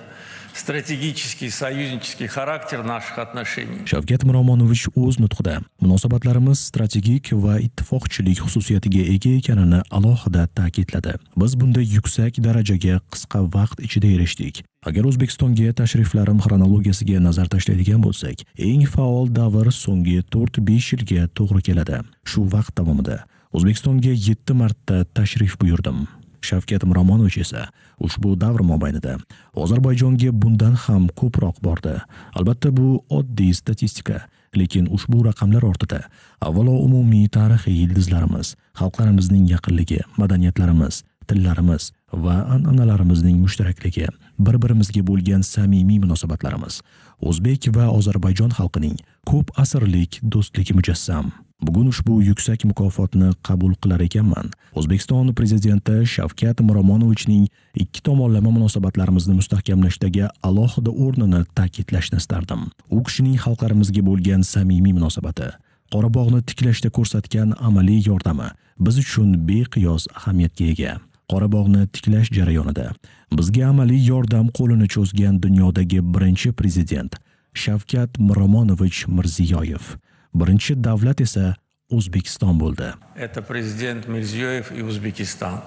стратегический союзнический характер наших отношений. Shavkat Miromonovich o'z nutqida munosabatlarimiz strategik va ittifoqchilik xususiyatiga ega ekanini alohida ta'kidladi. Biz bunday yuksak darajaga qisqa vaqt ichida erishdik. Agar O'zbekistonga tashriflarim xronologiyasiga nazar tashlaydigan bo'lsak, eng faol davr so'nggi 4-5 yilga to'g'ri keladi. Shu vaqt davomida O'zbekistonga 7 marta tashrif buyurdim. Shavkat Miromonovich esa ushbu davr mobaynida Ozarbayjonga bundan ham ko'proq bordi. Albatta bu oddiy statistika, lekin ushbu raqamlar ortida avvalo umumiy tarixiy ildizlarimiz, xalqlarimizning yaqinligi, madaniyatlarimiz, tillarimiz va an'analarimizning mushtarakligi, bir-birimizga bo'lgan samimiy munosabatlarimiz, O'zbek va Ozarbayjon xalqining ko'p asrlik do'stligi mujassam. Bugun ushbu yuksak mukofotni qabul qilar ekanman. O'zbekiston prezidenti Shavkat Miromonovichning ikki tomonlama munosabatlarimizni mustahkamlashdagi alohida o'rnini ta'kidlashni istardim. U kishining xalqlarimizga bo'lgan samimiy munosabati, Qorabog'ni tiklashda ko'rsatgan amaliy yordami biz uchun beqiyos ahamiyatga ega. Qorabog'ni tiklash jarayonida bizga amaliy yordam qo'lini cho'zgan dunyodagi birinchi prezident Shavkat Miromonovich Mirziyoyev, birinchi davlat esa O'zbekiston bo'ldi. Это президент Мирзиёев и Узбекистан.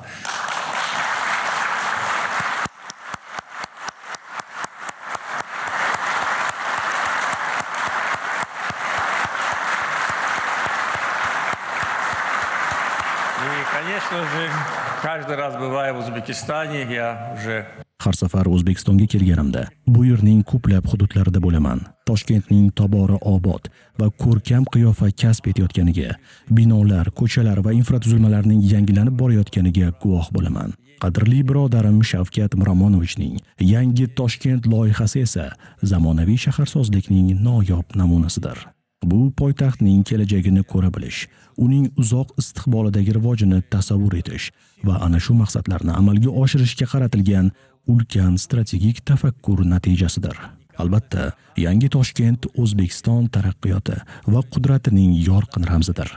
И, конечно же, каждый раз бывая в Узбекистане, я уже Har safar O'zbekistonga kelganimda bu yerning ko'plab hududlarida bo'laman. Toshkentning tobora obod va ko'rkam qiyofa kasb etayotganiga, binolar, ko'chalar va infratuzilmalarning yangilanib borayotganiga guvoh bo'laman. Qadrli birodarim Shavkat Miromonovichning yangi Toshkent loyihasi esa zamonaviy shaharsozlikning noyob namunasidir. Bu poytaxtning kelajagini ko'ra bilish, uning uzoq istiqbolidagi rivojini tasavvur etish va ana shu maqsadlarni amalga oshirishga qaratilgan ulkan strategik tafakkur natijasidir. Albatta, yangi Toshkent O'zbekiston taraqqiyoti va qudratining yorqin ramzidir.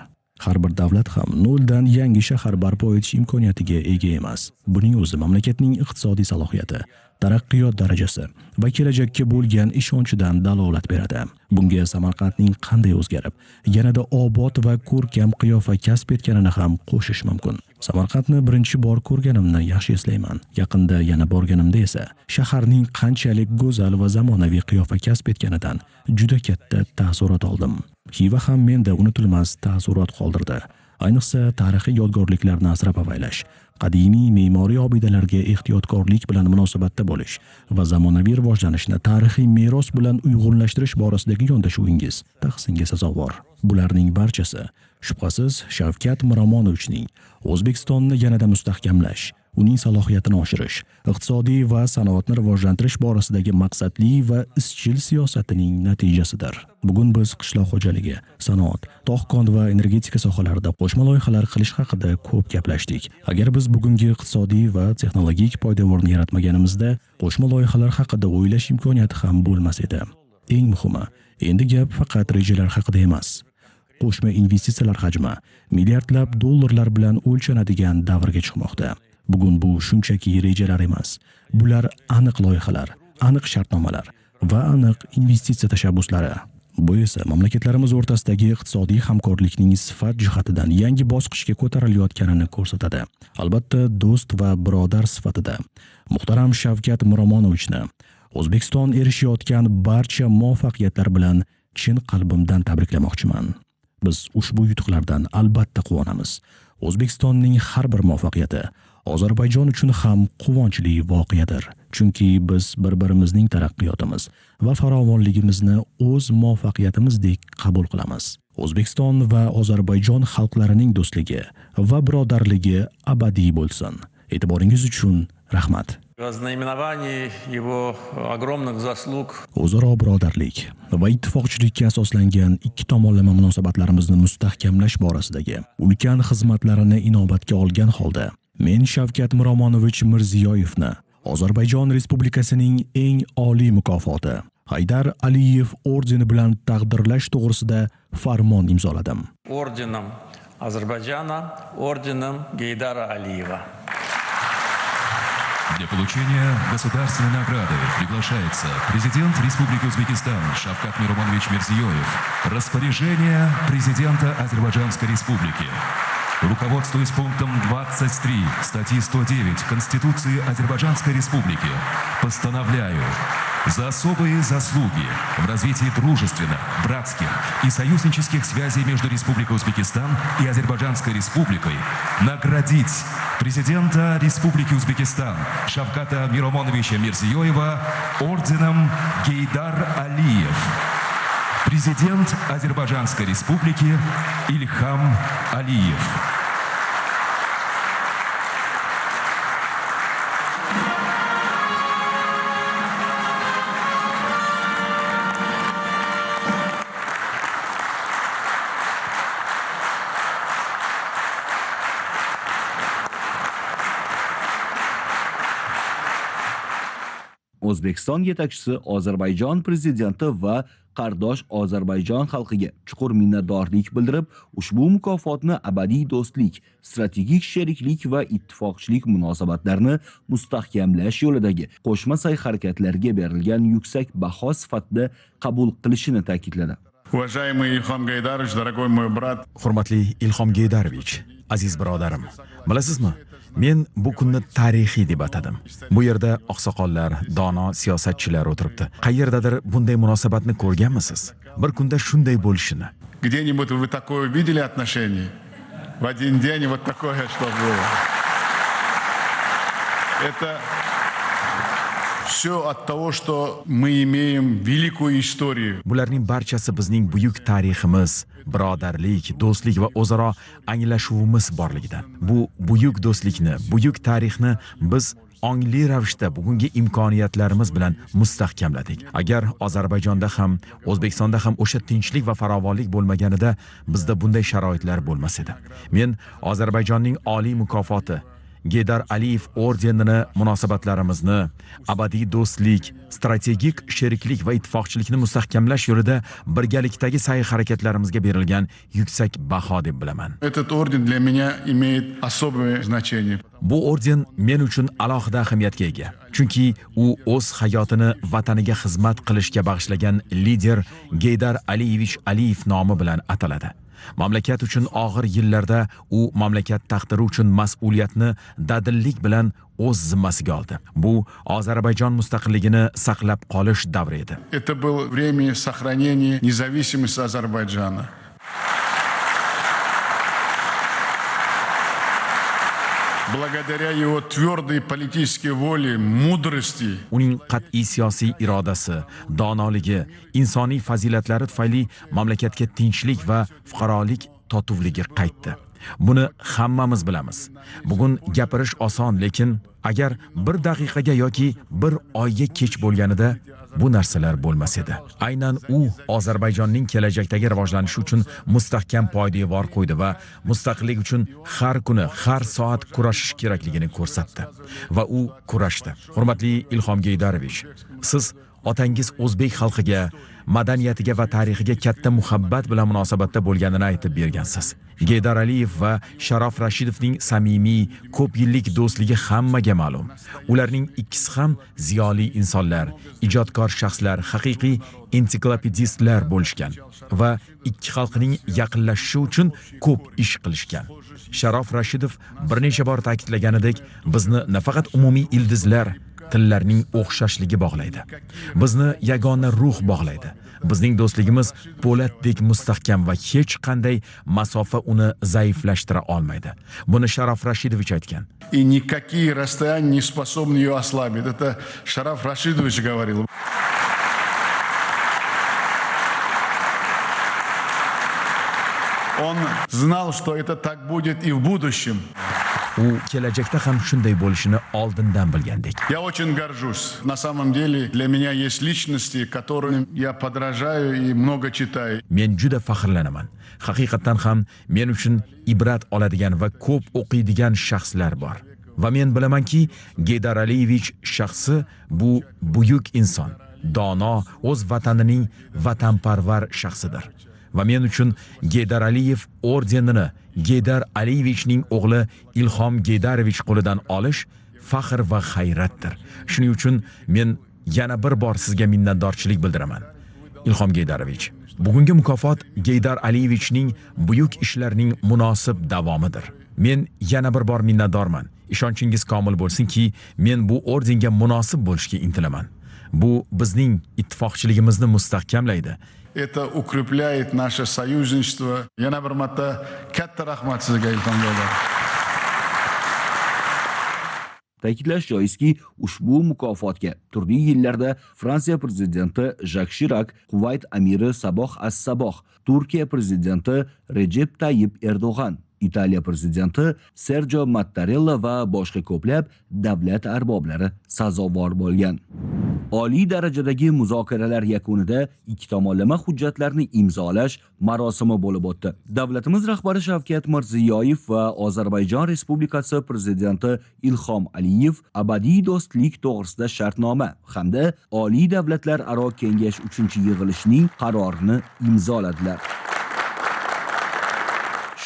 Har bir davlat ham noldan yangi shahar barpo etish imkoniyatiga ega emas. Buning o'zi mamlakatning iqtisodiy salohiyati, taraqqiyot darajasi va kelajakka bo'lgan ishonchidan dalolat beradi. Bunga Samarqandning qanday o'zgarib, yanada obod va ko'rkam qiyofa kasb etganini ham qo'shish mumkin. Samarqandni birinchi bor ko'rganimni yaxshi eslayman. Yaqinda yana borganimda esa shaharning qanchalik go'zal va zamonaviy qiyofa kasb etganidan juda katta taassurot oldim. Xiva ham menda unutilmas taassurot qoldirdi. Ayniqsa tarixiy yodgorliklarni asrab-avaylash, qadimiy me'moriy obidalarga ehtiyotkorlik bilan munosabatda bo'lish va zamonaviy rivojlanishni tarixiy meros bilan uyg'unlashtirish borasidagi yondashuvingiz tahsinga sazovor. Bularning barchasi shubhasiz Shavkat Miromonovichning O'zbekistonni yanada mustahkamlash, uning salohiyatini oshirish, iqtisodiy va sanoatni rivojlantirish borasidagi maqsadli va izchil siyosatining natijasidir. Bugun biz qishloq xo'jaligi, sanoat, tog'-kon va energetika sohalarida qo'shma loyihalar qilish haqida ko'p gaplashdik. Agar biz bugungi iqtisodiy va texnologik poydevorni yaratmaganimizda, qo'shma loyihalar haqida o'ylash imkoniyati ham bo'lmas edi. Eng muhimi, endi gap faqat rejalar haqida emas. Qo'shma investitsiyalar hajmi milliardlab dollarlar bilan o'lchanadigan davrga chiqmoqda. Bugun bu shunchaki rejalar emas. Bular aniq loyihalar, aniq shartnomalar va aniq investitsiya tashabbuslari. Bu esa mamlakatlarimiz o'rtasidagi iqtisodiy hamkorlikning sifat jihatidan yangi bosqichga ko'tarilayotganini ko'rsatadi. Albatta, do'st va birodar sifatida muhtaram Shavkat Miromonovichni O'zbekiston erishayotgan barcha muvaffaqiyatlar bilan chin qalbimdan tabriklamoqchiman. Biz ushbu yutuqlardan albatta quvonamiz. O'zbekistonning har bir muvaffaqiyati Ozarbayjon uchun ham quvonchli voqeadir. Chunki biz bir-birimizning taraqqiyotimiz va farovonligimizni o'z muvaffaqiyatimizdek qabul qilamiz. O'zbekiston va Ozarbayjon xalqlarining do'stligi va birodarligi abadiy bo'lsin. E'tiboringiz uchun rahmat. в знаменовании его огромных заслуг O'zaro birodarlik va ittifoqchilikka asoslangan ikki tomonlama munosabatlarimizni mustahkamlash borasidagi ulkan xizmatlarini inobatga olgan holda men Shavkat Miromonovich Mirziyoyevni Ozarbayjon Respublikasining eng oliy mukofoti Haydar Aliyev ordeni bilan taqdirlash to'g'risida farmon imzoladim. орденом Азербайджана, орденом Гейдара Алиева. Для получения государственной награды приглашается президент Республики Узбекистан Шавкат Миромонович Мирзиёев. Распоряжение президента Азербайджанской Республики. Руководствуясь пунктом 23 статьи 109 Конституции Азербайджанской Республики, постановляю за особые заслуги в развитии дружественных, братских и союзнических связей между Республикой Узбекистан и Азербайджанской Республикой наградить президента Республики Узбекистан Шавката Миромоновича Мирзиёева орденом Гейдар Алиев. Президент Азербайджанской Республики Ильхам Алиев. O'zbekiston yetakchisi Ozarbayjon prezidenti va qardosh Ozarbayjon xalqiga chuqur minnatdorlik bildirib, ushbu mukofotni abadiy do'stlik, strategik sheriklik va ittifoqchilik munosabatlarini mustahkamlash yo'lidagi qo'shma sa'y-harakatlarga berilgan yuksak baho sifatida qabul qilishini ta'kidladi. Уважаемый Ильхам Гайдарович, дорогой мой брат. Hurmatli Ilhom Geydarovich, aziz birodarim. Bilasizmi? Men bu kunni tarixiy deb atadim. Bu yerda oqsoqollar, dono siyosatchilar o'tiribdi. Qayerdadir bunday munosabatni ko'rganmisiz? Bir kunda shunday bo'lishini. Где-нибудь вы такое видели отношение? В один день вот такое, что было. Это все от того, что мы имеем великую историю. Bularning barchasi bizning buyuk tariximiz, birodarlik, do'stlik va o'zaro anglashuvimiz borligidan. Bu buyuk do'stlikni, buyuk tarixni biz ongli ravishda bugungi imkoniyatlarimiz bilan mustahkamladik. Agar Ozarbayjonda ham, O'zbekistonda ham o'sha tinchlik va farovonlik bo'lmaganida bizda bunday sharoitlar bo'lmas edi. Men Ozarbayjonning oliy mukofoti Geydar Aliyev ordenini munosabatlarimizni, abadiy do'stlik, strategik sheriklik va ittifoqchilikni mustahkamlash yo'lida birgalikdagi sa'y-harakatlarimizga berilgan yuksak baho deb bilaman. Этот орден для меня имеет особое значение. Bu orden men uchun alohida ahamiyatga ega. Chunki u o'z hayotini vataniga xizmat qilishga bag'ishlagan lider Geydar Aliyevich Aliyev nomi bilan ataladi. Mamlakat uchun og'ir yillarda u mamlakat taqdiri uchun mas'uliyatni dadillik bilan o'z zimmasiga oldi. Bu Ozarbayjon mustaqilligini saqlab qolish davri edi. Это было время сохранения независимости Азербайджана. Благодаря его твердой политической воле, мудрости, uning qat'iy siyosiy irodasi, donoligi, insoniy fazilatlari tufayli mamlakatga tinchlik va fuqarolik totuvligi qaytdi. Buni hammamiz bilamiz. Bugun gapirish oson, lekin agar bir daqiqaga yoki bir oyga kech bo'lganida bu narsalar bo'lmas edi. Aynan u Ozarbayjonning kelajakdagi rivojlanishi uchun mustahkam poydevor qo'ydi va mustaqillik uchun har kuni, har soat kurashish kerakligini ko'rsatdi. Va u kurashdi. Hurmatli Ilhom Geydarovich, siz otangiz o'zbek xalqiga, madaniyatiga va tarixiga katta muhabbat bilan munosabatda bo'lganini aytib bergansiz. Geydar Aliyev va Sharof Rashidovning samimiy, ko'p yillik do'stligi hammaga ma'lum. Ularning ikkisi ham ziyoli insonlar, ijodkor shaxslar, haqiqiy ensiklopedistlar bo'lishgan va ikki xalqning yaqinlashishi uchun ko'p ish qilishgan. Sharof Rashidov bir necha bor ta'kidlaganidek, bizni nafaqat umumiy ildizlar, tillarning o'xshashligi bog'laydi. Bizni yagona ruh bog'laydi. Bizning do'stligimiz po'latdek mustahkam va hech qanday masofa uni zaiflashtira olmaydi. Buni Sharof Rashidovich aytgan. И никакие расстояния не способны ее ослабить. Это Шараф Рашидович говорил. Он знал, что это так будет и в будущем. U kelajakda ham shunday bo'lishini oldindan bilgandek. Я очень горжусь. На самом деле для меня есть личности, которым я подражаю и много читаю. Men juda faxrlanaman. Haqiqatan ham men uchun ibrat oladigan va ko'p o'qiydigan shaxslar bor. Va men bilamanki, Geydar Aliyevich shaxsi bu buyuk inson, dono, o'z vatanining vatanparvar shaxsidir. Va men uchun Geydar Aliyev ordenini Geydar Aliyevichning o'g'li Ilhom Geydarovich qo'lidan olish faxr va hayratdir. Shuning uchun men yana bir bor sizga minnatdorchilik bildiraman. Ilhom Geydarovich, bugungi mukofot Geydar Aliyevichning buyuk ishlarining munosib davomidir. Men yana bir bor minnatdorman. Ishonchingiz komil bo'lsinki, men bu ordenga munosib bo'lishga intilaman. Bu bizning ittifoqchiligimizni mustahkamlaydi. Это укрепляет наше союзничество. Yana bir marta katta rahmat sizga, Ilhom Geydarovich. Ta'kidlash joizki, ushbu mukofotga turli yillarda Fransiya prezidenti Jak Shirak, Kuvayt amiri Saboh as-Saboh, Turkiya prezidenti Recep Tayyip Erdo'g'an, Italiya prezidenti Sergio Mattarella va boshqa ko'plab davlat arboblari sazovor bo'lgan. Oliy darajadagi muzokaralar yakunida ikki tomonlama hujjatlarni imzolash marosimi bo'lib o'tdi. Davlatimiz rahbari Shavkat Mirziyoyev va Ozarbayjon Respublikasi prezidenti Ilhom Aliyev abadiy do'stlik to'g'risida shartnoma hamda Oliy davlatlar aro kengash 3-yig'ilishining qarorini imzoladilar.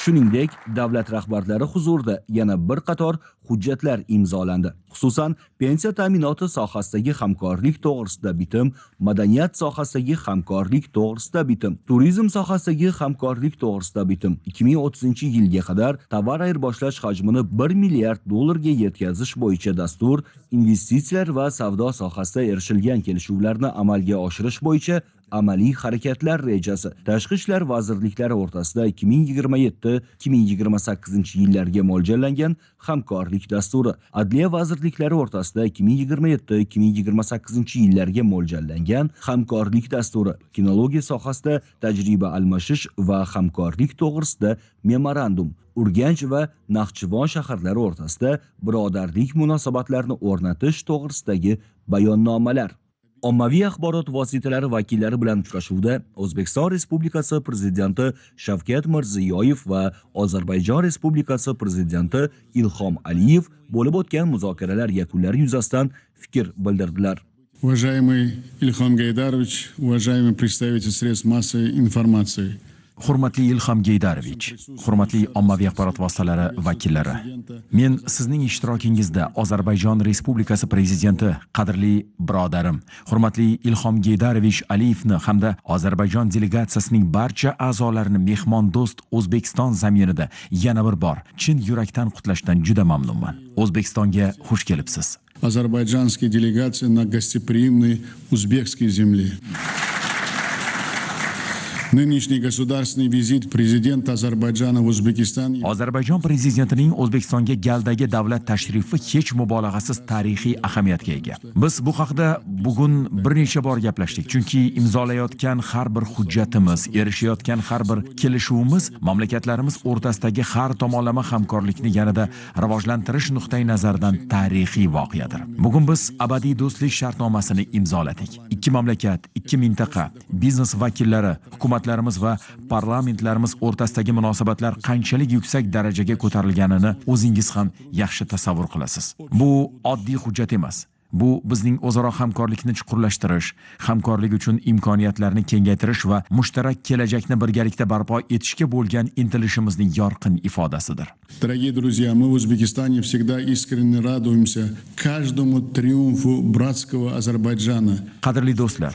Shuningdek, davlat rahbarlari huzurida yana bir qator hujjatlar imzolandi. Xususan, pensiya ta'minoti sohasidagi hamkorlik to'g'risida bitim, madaniyat sohasidagi hamkorlik to'g'risida bitim, turizm sohasidagi hamkorlik to'g'risida bitim, 2030-yilga qadar tovar ayirboshlash hajmini $1 milliard ga yetkazish bo'yicha dastur, investitsiyalar va savdo sohasida erishilgan kelishuvlarni amalga oshirish bo'yicha amaliy harakatlar rejasi, Tashqi ishlar vazirliklari o'rtasida 2027-2028 yillarga mo'ljallangan hamkorlik dasturi, Adliya vazirliklari o'rtasida 2027-2028 yillarga mo'ljallangan hamkorlik dasturi, kinologiya sohasida tajriba almashish va hamkorlik to'g'risida memorandum, Urganch va Naxchivon shaharlari o'rtasida birodarlik munosabatlarini o'rnatish to'g'risidagi bayonnomalar. Ommaviy axborot vositalari vakillari bilan uchrashuvda O'zbekiston Respublikasi prezidenti Shavkat Mirziyoyev va Ozarbayjon Respublikasi prezidenti Ilhom Aliyev bo'lib o'tgan muzokaralar yakunlari yuzasidan fikr bildirdilar. Уважаемый Ильхам Гайдарович, уважаемый представитель средств массовой информации. Hurmatli Ilhom Geydarovich, hurmatli ommaviy axborot vositalari vakillari. Men sizning ishtirokingizda Ozarbayjon Respublikasi prezidenti, qadrli birodarim, hurmatli Ilhom Geydarovich Aliyevni hamda Ozarbayjon delegatsiyasining barcha a'zolarini mehmon do'st O'zbekiston zaminida yana bir bor chin yurakdan qutlashdan juda mamnunman. O'zbekistonga xush kelibsiz. Азербайджанские делегации на гостеприимной узбекской земле. Нынешний государственный визит президента Азербайджана в Узбекистан. Ozarbayjon prezidentining O'zbekistonga galdagi davlat tashrifi hech mubolag'asiz tarixiy ahamiyatga ega. Biz bu haqda bugun bir necha bor gaplashdik, chunki imzolayotgan har bir hujjatimiz, erishayotgan har bir kelishuvimiz mamlakatlarimiz o'rtasidagi har tomonlama hamkorlikni yanada rivojlantirish nuqtai nazaridan tarixiy voqeadir. Bugun biz abadiy do'stlik shartnomasini imzoladik. Ikki mamlakat, ikki mintaqa, biznes vakillari, hukumatlarimiz va parlamentlarimiz o'rtasidagi munosabatlar qanchalik yuksak darajaga ko'tarilganini o'zingiz ham yaxshi tasavvur qilasiz. Bu oddiy hujjat emas. Bu bizning o'zaro hamkorlikni chuqurlashtirish, hamkorlik uchun imkoniyatlarni kengaytirish va mushtarak kelajakni birgalikda barpo etishga bo'lgan intilishimizning yorqin ifodasidir. Дорогие друзья, мы в Узбекистане всегда искренне радуемся каждому триумфу братского Азербайджана. Qadrli do'stlar,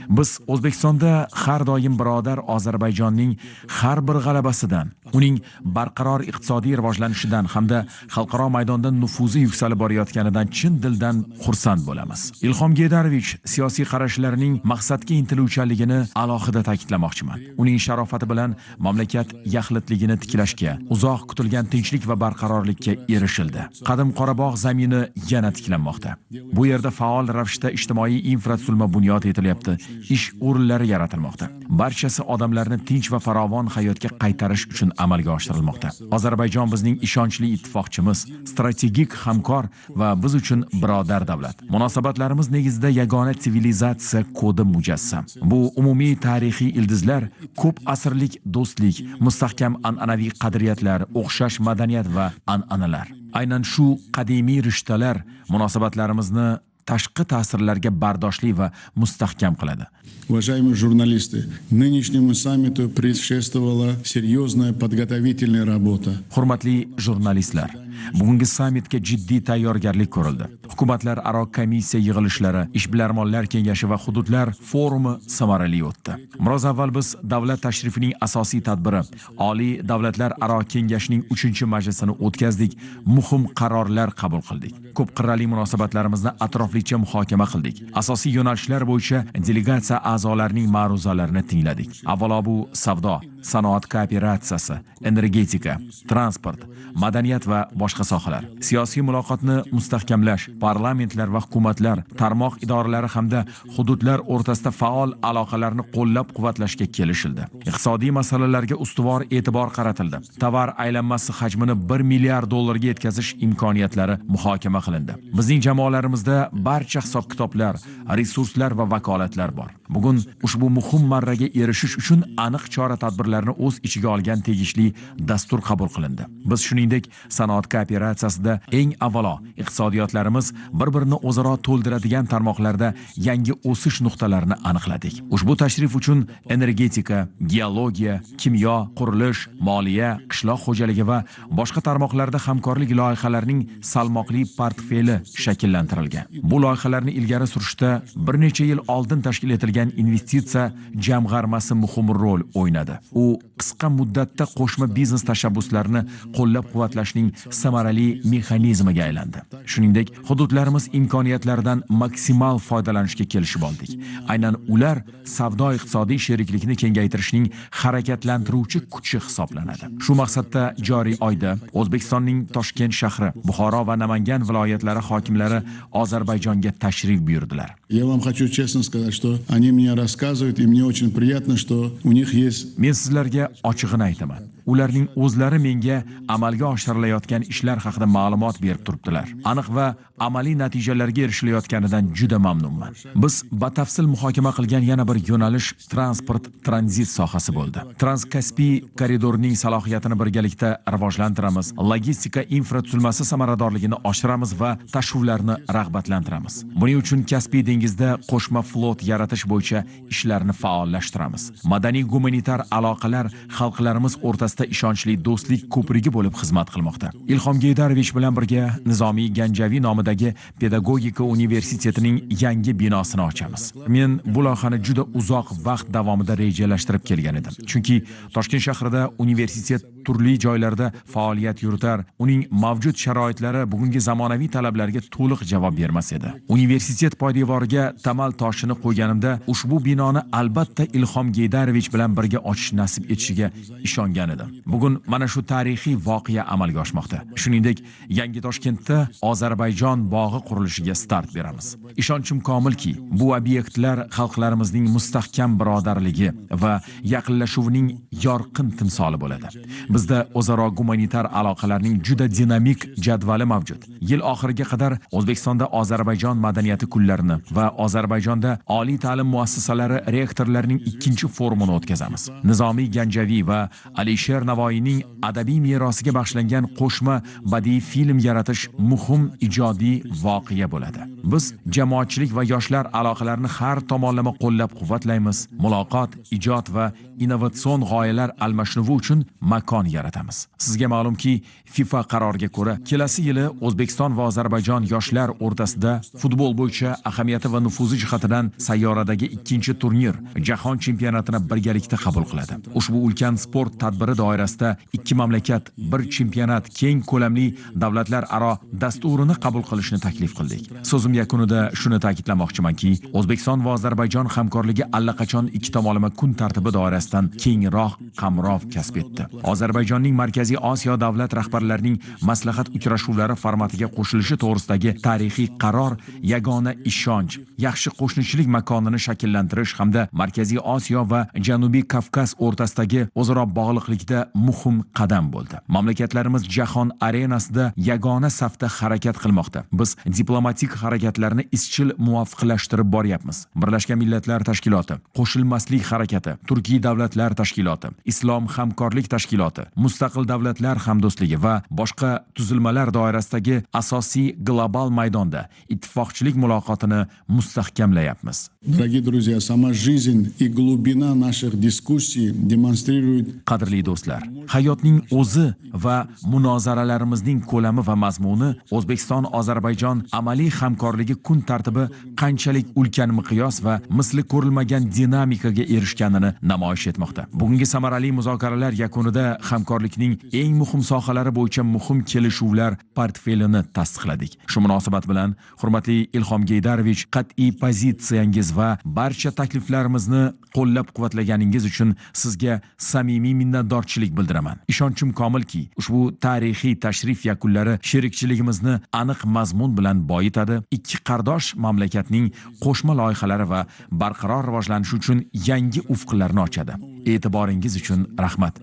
biz O'zbekistonda har doim birodar Ozarbayjonning har bir g'alabasidan, uning barqaror iqtisodiy rivojlanishidan hamda xalqaro maydonda nufuzi yuksalib borayotganidan chin dildan xursand bo'lamiz. Ilhom Geydarovich siyosiy qarashlarining maqsadga intiluvchanligini alohida ta'kidlamoqchiman. Uning sharofati bilan mamlakat yaxlitligini tiklashga, uzoq kutilgan tinchlik va barqarorlikka erishildi. Qadim Qorabog' zamini yana tiklanmoqda. Bu yerda faol ravishda ijtimoiy infratuzilma bunyod etilyapti. Ish o'rinlari yaratilmoqda. Barchasi odamlarni tinch va farovon hayotga qaytarish uchun amalga oshirilmoqda. Ozarbayjon bizning ishonchli ittifoqchimiz, strategik hamkor va biz uchun birodar davlat. Munosabatlarimiz negizida yagona sivilizatsiya kodi mujassam. Bu umumiy tarixiy ildizlar, ko'p asrlik do'stlik, mustahkam an'anaviy qadriyatlar, o'xshash madaniyat va an'analar. Aynan shu qadimiy rishtalar munosabatlarimizni tashqi ta'sirlarga bardoshli va mustahkam qiladi. Уважаемые журналисты, нынешнему саммиту предшествовала серьезная подготовительная работа. Hurmatli jurnalistlar, bugungi sammitga jiddiy tayyorgarlik ko'rildi. Hukumatlar aro komissiya yig'ilishlari, ishbilarmonlar kengashi va hududlar forumi samarali o'tdi. Biroz avval biz davlat tashrifining asosiy tadbiri, Oliy davlatlar aro kengashining 3-majlisini o'tkazdik, muhim qarorlar qabul qildik. Ko'p qirrali munosabatlarimizni atroflicha muhokama qildik. Asosiy yo'nalishlar bo'yicha delegatsiya a'zolarining ma'ruzalarini tingladik. Avvalo bu savdo, sanoat kooperatsiyasi, energetika, transport, madaniyat va boshqa sohalar. Siyosiy muloqotni mustahkamlash, parlamentlar va hukumatlar, tarmoq idoralari hamda hududlar o'rtasida faol aloqalarni qo'llab-quvvatlashga kelishildi. Iqtisodiy masalalarga ustuvor e'tibor qaratildi. Tovar aylanmasi hajmini 1 milliard dollarga yetkazish imkoniyatlari muhokama qilindi. Bizning jamoalarimizda barcha hisob-kitoblar, resurslar va vakolatlar bor. Bugun ushbu muhim marraga erishish uchun aniq chora-tadbirlarni o'z ichiga olgan tegishli dastur qabul qilindi. Biz shuningdek, sanoat kooperatsiyasida eng avvalo iqtisodiyotlarimiz bir-birini o'zaro to'ldiradigan tarmoqlarda yangi o'sish nuqtalarini aniqladik. Ushbu tashrif uchun energetika, geologiya, kimyo, qurilish, moliya, qishloq xo'jaligi va boshqa tarmoqlarda hamkorlik loyihalarining salmoqli portfeli shakllantirilgan. Bu loyihalarni ilgari surishda bir necha yil oldin tashkil etilgan investitsiya jamg'armasi muhim rol o'ynadi. U qisqa muddatda qo'shma biznes tashabbuslarini qo'llab-quvvatlashning samarali mexanizmiga aylandi. Shuningdek, hududlarimiz imkoniyatlaridan maksimal foydalanishga kelishib oldik. Aynan ular savdo-iqtisodiy sheriklikni kengaytirishning harakatlantiruvchi kuchi hisoblanadi. Shu maqsadda joriy oyda O'zbekistonning Toshkent shahri, Buxoro va Namangan viloyatlari hokimlari Ozarbayjonga tashrif buyurdilar. Я вам хочу честно сказать, что они мне рассказывают, и мне очень приятно, что у них есть... Men sizlarga ochig'ini aytaman. Ularning o'zlari menga amalga oshirilayotgan ishlar haqida ma'lumot berib turibdilar. Aniq va amaliy natijalarga erishilayotganidan juda mamnunman. Biz batafsil muhokama qilgan yana bir yo'nalish transport tranzit sohasi bo'ldi. Transkaspiy koridorining salohiyatini birgalikda rivojlantiramiz, logistika infratuzilmasi samaradorligini oshiramiz va tashuvlarni rag'batlantiramiz. Buning uchun Kaspiy dengizida qo'shma flot yaratish bo'yicha ishlarni faollashtiramiz. Madaniy gumanitar aloqalar xalqlarimiz o'rtasida ishonchli do'stlik ko'prigi bo'lib xizmat qilmoqda. Ilhom Geydarovich bilan birga Nizomiy Ganjaviy nomidagi pedagogika universitetining yangi binosini ochamiz. Men bu loyihani juda uzoq vaqt davomida rejalashtirib kelgan edim. Chunki Toshkent shahrida universitet turli joylarda faoliyat yuritar, uning mavjud sharoitlari bugungi zamonaviy talablarga to'liq javob bermas edi. Universitet poydevoriga tamal toshini qo'yganimda ushbu binoni albatta Ilhom Geydarovich bilan birga ochish nasib etishiga ishongan edim. Bugun mana shu tarixiy voqea amalga oshmoqda. Shuningdek, yangi Toshkentda Ozarbayjon bog'i qurilishiga start beramiz. Ishonchim komilki, bu obyektlar xalqlarimizning mustahkam birodarligi va yaqinlashuvining yorqin timsoli bo'ladi. Bizda o'zaro gumanitar aloqalarning juda dinamik jadvali mavjud. Yil oxiriga qadar O'zbekistonda Ozarbayjon madaniyati kunlarini va Ozarbayjonda oliy ta'lim muassasalari rektorlarining 2-forumini o'tkazamiz. Nizomiy Ganjaviy va Alisher Navoiyning adabiy merosiga bag'ishlangan qo'shma badiiy film yaratish muhim ijodiy voqea bo'ladi. Biz jamoatchilik va yoshlar aloqalarini har tomonlama qo'llab-quvvatlaymiz. Muloqot, ijod va innovatsion g'oyalar almashinuvi uchun makon yaratamiz. Sizga ma'lumki, FIFA qaroriga ko'ra, kelasi yili O'zbekiston va Ozarbayjon yoshlar o'rtasida futbol bo'yicha ahamiyati va nufuzi jihatidan sayyoradagi 2-turnir Jahon chempionatini birgalikda qabul qiladi. Ushbu ulkan sport tadbiri doirasida ikki mamlakat bir chempionat keng ko'lamli davlatlararo dasturini qabul qilishni taklif qildik. So'zim yakunida shuni ta'kidlamoqchimanki, O'zbekiston va Ozarbayjon hamkorligi allaqachon ikki tomonlama kun tartibi doirasidan kengroq qamrov kasb etdi. Ozarbayjonning Markaziy Osiyo davlat rahbarlarining maslahat uchrashuvlari formatiga qo'shilishi to'g'risidagi tarixiy qaror yagona ishonch, yaxshi qo'shnichilik makonini shakllantirish hamda Markaziy Osiyo va Janubiy Kavkaz o'rtasidagi o'zaro bog'liqlikda muhim qadam bo'ldi. Mamlakatlarimiz jahon arenasida yagona safda harakat qilmoqda. Biz diplomatik harakatlarni izchil muvofiqlashtirib boryapmiz. Birlashgan Millatlar Tashkiloti, Qo'shilmaslik harakati, Turkiy davlatlar tashkiloti, Islom hamkorlik tashkiloti, Mustaqil davlatlar hamdo'stligi va boshqa tuzilmalar doirasidagi asosiy global maydonda ittifoqchilik muloqotini mustahkamlayapmiz. Дорогие друзья, сама жизнь и глубина наших дискуссий демонстрирует... Qadrli do'stlar, hayotning o'zi va munozaralarimizning ko'lami va mazmuni O'zbekiston-Ozarbayjon amaliy hamkorligi kun tartibi qanchalik ulkan miqyos va misli ko'rilmagan dinamikaga erishganini namoyish etmoqda. Bugungi samarali muzokaralar yakunida hamkorlikning eng muhim sohalari bo'yicha muhim kelishuvlar portfelini tasdiqladik. Shu munosabat bilan, hurmatli Ilhom Geydarovich, qat'iy pozitsiyangiz va barcha takliflarimizni qo'llab-quvvatlaganingiz uchun sizga sizga samimiy minnatdorchilik bildiraman. Ishonchim komilki, ushbu tarixiy tashrif yakunlari sherikchiligimizni aniq mazmun bilan boyitadi, ikki qardosh mamlakatning qo'shma loyihalari va barqaror rivojlanishi uchun yangi ufqlarni ochadi. E'tiboringiz uchun rahmat.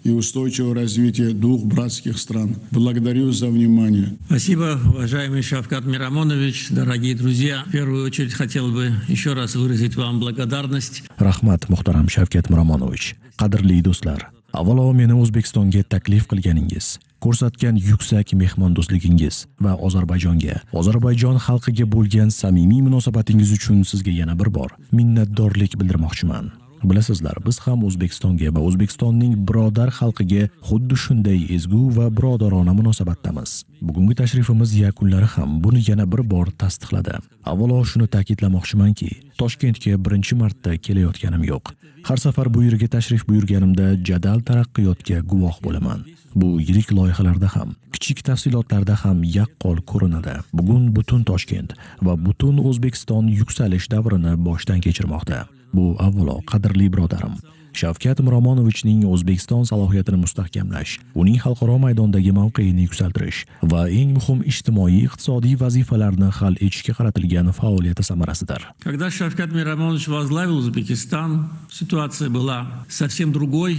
И устойчивого развития двух братских стран. Благодарю за внимание. Спасибо, уважаемый Шавкат Мирамонович, дорогие друзья. В первую очередь хотел бы еще раз выразить вам благодарность. Rahmat, muhtaram Shavkat Miromonovich. Qadrli do'stlar, avvalo meni O'zbekistonga taklif qilganingiz, ko'rsatgan yuksak mehmondo'stligingiz va Ozarbayjon xalqiga bo'lgan samimiy munosabatingiz uchun sizga yana bir bor minnatdorlik bildirmoqchiman. Bilasizlar, biz ham O'zbekistonga va O'zbekistonning birodar xalqiga xuddi shunday ezgu va birodarona munosabatdamiz. Bugungi tashrifimiz yakunlari ham buni yana bir bor tasdiqladi. Avvalo shuni ta'kidlamoqchimanki, Toshkentga birinchi marta kelayotganim yo'q. Har safar bu yerga tashrif buyurganimda jadal taraqqiyotga guvoh bo'laman. Bu yirik loyihalarda ham, kichik tafsilotlarda ham yaqqol ko'rinadi. Bugun butun Toshkent va butun O'zbekiston yuksalish davrini boshdan kechirmoqda. Bu avvalo qadrli birodarim Shavkat Miromonovichning O'zbekiston salohiyatini mustahkamlash, uning xalqaro maydondagi mavqeini yuksaltirish va eng muhim ijtimoiy-iqtisodiy vazifalarni hal etishga qaratilgan faoliyati samarasidir. Когда Шавкат Мирамонович возглавил Узбекистан, ситуация была совсем другой.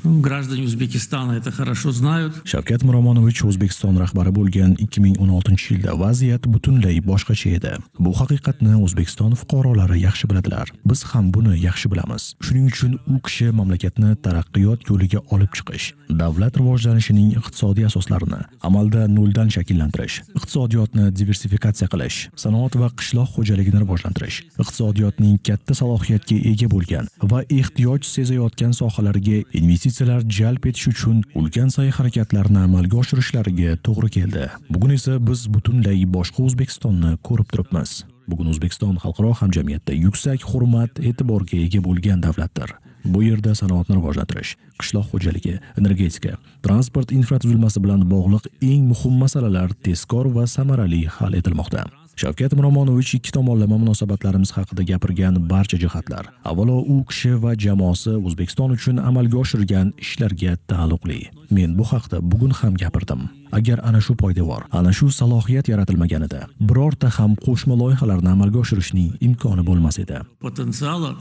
Граждане Узбекистана это хорошо знают. Shavkat Miromonovich O'zbekiston rahbari bo'lgan 2016-yilda vaziyat butunlay boshqacha edi. Bu haqiqatni O'zbekiston fuqarolari yaxshi biladilar. Biz ham buni yaxshi bilamiz. Shuning uchun u kishi mamlakatni taraqqiyot yo'liga olib chiqish, davlat rivojlanishining iqtisodiy asoslarini amalda noldan shakllantirish, iqtisodiyotni diversifikatsiya qilish, sanoat va qishloq xo'jaligini rivojlantirish, iqtisodiyotning katta salohiyatga ega bo'lgan va ehtiyoj sezayotgan sohalarga investitsiyalar jalb etish uchun ulkan sa'y-harakatlarni amalga oshirishlariga to'g'ri keldi. Bugun esa biz butunlay boshqa O'zbekistonni ko'rib turibmiz. Bugun O'zbekiston xalqaro hamjamiyatda yuksak hurmat, e'tiborga ega bo'lgan davlatdir. Bu yerda sanoatni rivojlantirish, qishloq xo'jaligi, energetika, transport infratuzilmasi bilan bog'liq eng muhim masalalar tezkor va samarali hal etilmoqda. Shavkat Miromonovich ikki tomonlama munosabatlarimiz haqida gapirgan barcha jihatlar, avvalo u kishi va jamoasi O'zbekiston uchun amalga oshirgan ishlarga taalluqli. Men bu haqda bugun ham gapirdim. Agar ana shu poydevor, ana shu salohiyat yaratilmaganida, birorta ham qo'shma loyihalarni amalga oshirishning imkoni bo'lmas edi. Потенциала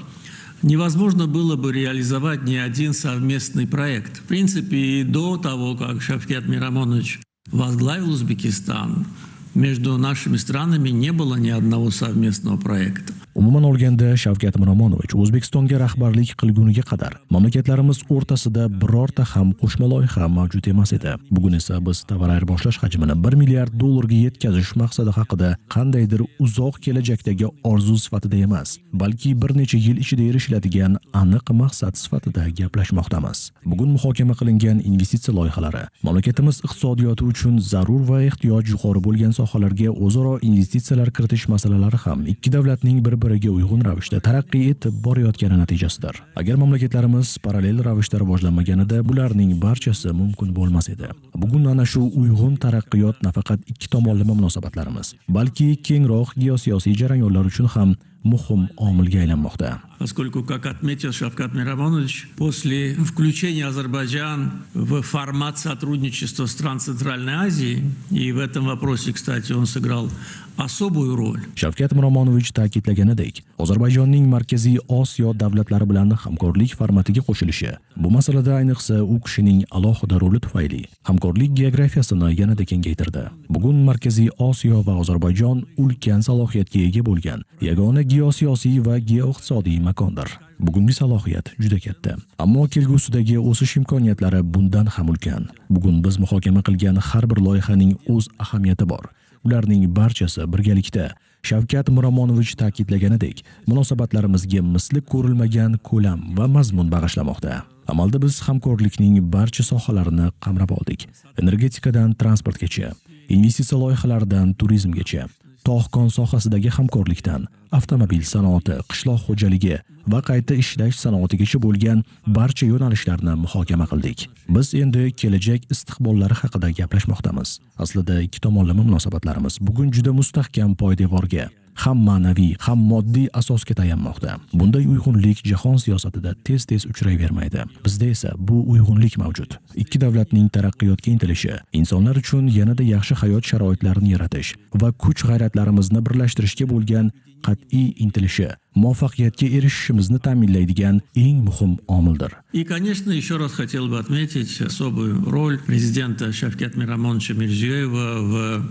невозможно было бы реализовать ни один совместный проект. В принципе, и до того, как Шавкат Мирамонович возглавил Узбекистан, между нашими странами не было ни одного совместного проекта. Umuman olganda, Shavkat Miromonovich O'zbekistonga rahbarlik qilguniga qadar mamlakatlarimiz o'rtasida birorta ham qo'shma loyiha mavjud emas edi. Bugun esa biz tovar ayirboshlash hajmini $1 milliard ga yetkazish maqsadi haqida qandaydir uzoq kelajakdagi orzu sifatida emas, balki bir necha yil ichida erishiladigan aniq maqsad sifatida gaplashmoqdamiz. Bugun muhokama qilingan investitsiya loyihalari mamlakatimiz iqtisodiyoti uchun zarur va ehtiyoj yuqori bo'lgan sohalarga o'zaro investitsiyalar kiritish masalalari ham ikki davlatning bir-biriga uyg'un ravishda taraqqiy etib borayotgani natijasidir. Agar mamlakatlarimiz parallel ravishda rivojlanmaganida bularning barchasi mumkin bo'lmas edi. Bugun ana shu uyg'un taraqqiyot nafaqat ikki tomonlama munosabatlarimiz, balki kengroq geosiyosiy jarayonlar uchun ham muhim omilga aylanmoqda. Поскольку, как отметил Шавкат Мирамонович, после включения Азербайджана в формат сотрудничества стран Центральной Азии, и в этом вопросе, кстати, он сыграл особую роль. Shavkat Miromonovich ta'kidlaganidek, Ozarbayjonning Markaziy Osiyo davlatlari bilan hamkorlik formatiga qo'shilishi, bu masalada ayniqsa u kishining alohida roli tufayli hamkorlik geografiyasini yanada kengaytirdi. Bugun Markaziy Osiyo va Ozarbayjon ulkan salohiyatga ega bo'lgan yagona geosiyosiy va geoiqtisodiy makondir. Bugungi salohiyat juda katta, ammo kelgusidagi o'sish imkoniyatlari bundan ham ulkan. Bugun biz muhokama qilgan har bir loyihaning o'z ahamiyati bor. Ularning barchasi birgalikda Shavkat Miromonovich ta'kidlaganidek munosabatlarimizga misli ko'rilmagan ko'lam va mazmun bag'ishlamoqda. Amalda biz hamkorlikning barcha sohalarini qamrab oldik. Energetikadan transportgacha, investitsiya loyihalaridan turizmgacha, tog'-kon sohasidagi hamkorlikdan avtomobil sanoati, qishloq xo'jaligi va qayta ishlash sanoatigacha bo'lgan barcha yo'nalishlarni muhokama qildik. Biz endi kelajak istiqbollari haqida gaplashmoqdamiz. Aslida ikki tomonlama munosabatlarimiz bugun juda mustahkam poydevorga, ham ma'naviy, ham moddiy asosga tayanmoqda. Bunday uyg'unlik jahon siyosatida tez-tez uchrayvermaydi. Bizda esa bu uyg'unlik mavjud. Ikki davlatning taraqqiyotga intilishi, insonlar uchun yanada yaxshi hayot sharoitlarini yaratish va kuch-g'ayratlarimizni birlashtirishga bo'lgan qat'iy intilishi muvaffaqiyatga erishishimizni ta'minlaydigan eng muhim omildir. И, конечно, еще раз хотел бы отметить особую роль президента Шавката Миромоновича Мирзиёева в